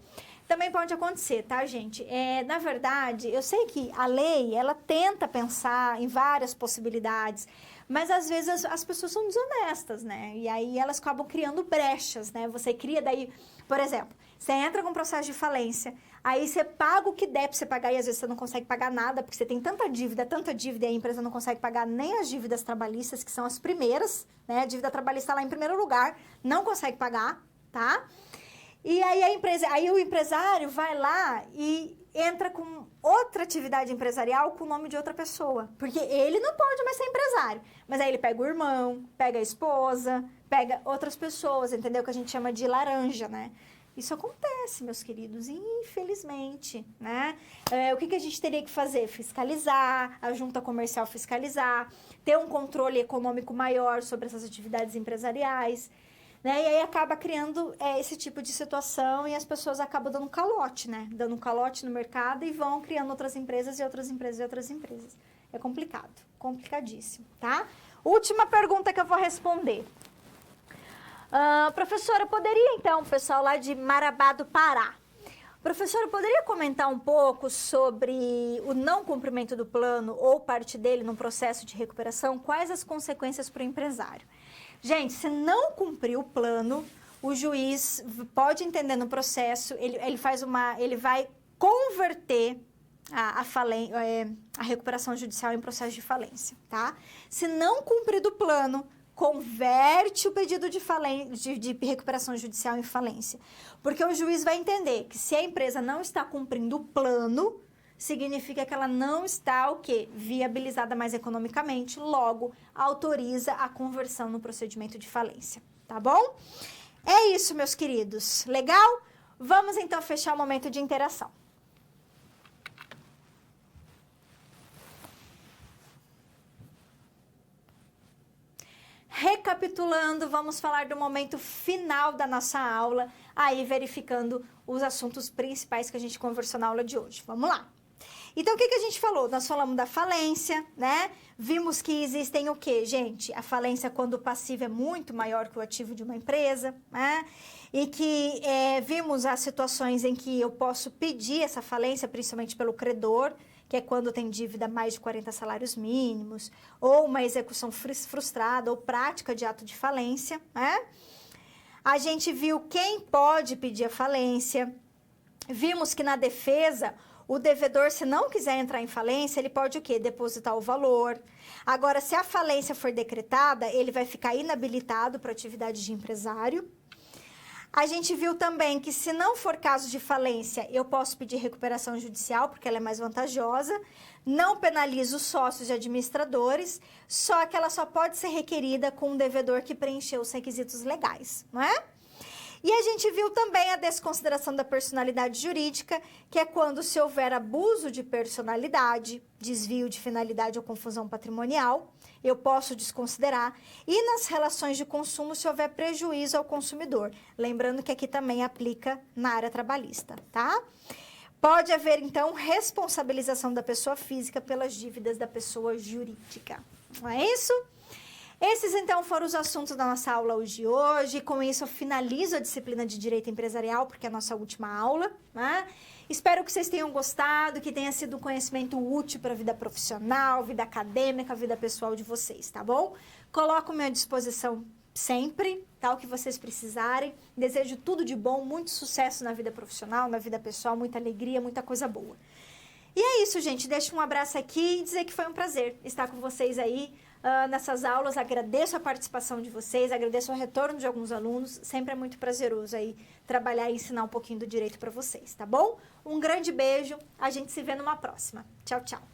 Também pode acontecer, tá, gente? Na verdade, eu sei que a lei, ela tenta pensar em várias possibilidades, mas às vezes as pessoas são desonestas, né? E aí elas acabam criando brechas, né? Você cria daí, por exemplo, você entra com um processo de falência, aí você paga o que der pra você pagar e às vezes você não consegue pagar nada, porque você tem tanta dívida e a empresa não consegue pagar nem as dívidas trabalhistas, que são as primeiras, né? A dívida trabalhista lá em primeiro lugar, não consegue pagar, tá? E aí o empresário vai lá e entra com outra atividade empresarial com o nome de outra pessoa. Porque ele não pode mais ser empresário. Mas aí ele pega o irmão, pega a esposa, pega outras pessoas, entendeu? Que a gente chama de laranja, né? Isso acontece, meus queridos, infelizmente, né? O que a gente teria que fazer? Fiscalizar, a junta comercial fiscalizar, ter um controle econômico maior sobre essas atividades empresariais, né? E aí acaba criando esse tipo de situação e as pessoas acabam dando calote, né? Dando um calote no mercado e vão criando outras empresas e outras empresas e outras empresas. É complicado, complicadíssimo, tá? Última pergunta que eu vou responder. Professora, poderia então, o pessoal lá de Marabá do Pará, professora, poderia comentar um pouco sobre o não cumprimento do plano ou parte dele no processo de recuperação? Quais as consequências para o empresário? Gente, se não cumprir o plano, o juiz pode entender no processo, ele vai converter a recuperação judicial em processo de falência, tá? Se não cumprir do plano, converte o pedido de recuperação judicial em falência. Porque o juiz vai entender que se a empresa não está cumprindo o plano, significa que ela não está, viabilizada mais economicamente, logo autoriza a conversão no procedimento de falência, tá bom? É isso, meus queridos. Legal? Vamos então fechar o momento de interação. Recapitulando, vamos falar do momento final da nossa aula, aí verificando os assuntos principais que a gente conversou na aula de hoje. Vamos lá. Então, o que a gente falou? Nós falamos da falência, né? Vimos que existem o quê, gente? A falência quando o passivo é muito maior que o ativo de uma empresa, né? E que vimos as situações em que eu posso pedir essa falência, principalmente pelo credor, que é quando tem dívida mais de 40 salários mínimos, ou uma execução frustrada, ou prática de ato de falência, né? A gente viu quem pode pedir a falência. Vimos que na defesa, o devedor, se não quiser entrar em falência, ele pode o quê? Depositar o valor. Agora, se a falência for decretada, ele vai ficar inabilitado para atividade de empresário. A gente viu também que se não for caso de falência, eu posso pedir recuperação judicial, porque ela é mais vantajosa. Não penaliza os sócios e administradores, só que ela só pode ser requerida com um devedor que preencheu os requisitos legais, não é? E a gente viu também a desconsideração da personalidade jurídica, que é quando se houver abuso de personalidade, desvio de finalidade ou confusão patrimonial, eu posso desconsiderar. E nas relações de consumo, se houver prejuízo ao consumidor. Lembrando que aqui também aplica na área trabalhista, tá? Pode haver, então, responsabilização da pessoa física pelas dívidas da pessoa jurídica. Não é isso? Esses, então, foram os assuntos da nossa aula de hoje. Com isso, eu finalizo a disciplina de Direito Empresarial, porque é a nossa última aula, né? Espero que vocês tenham gostado, que tenha sido um conhecimento útil para a vida profissional, vida acadêmica, vida pessoal de vocês, tá bom? Coloco-me à disposição sempre, tá? O que vocês precisarem. Desejo tudo de bom, muito sucesso na vida profissional, na vida pessoal, muita alegria, muita coisa boa. E é isso, gente. Deixo um abraço aqui e dizer que foi um prazer estar com vocês aí nessas aulas. Agradeço a participação de vocês, agradeço o retorno de alguns alunos. Sempre é muito prazeroso aí trabalhar e ensinar um pouquinho do direito para vocês, tá bom? Um grande beijo. A gente se vê numa próxima. Tchau, tchau.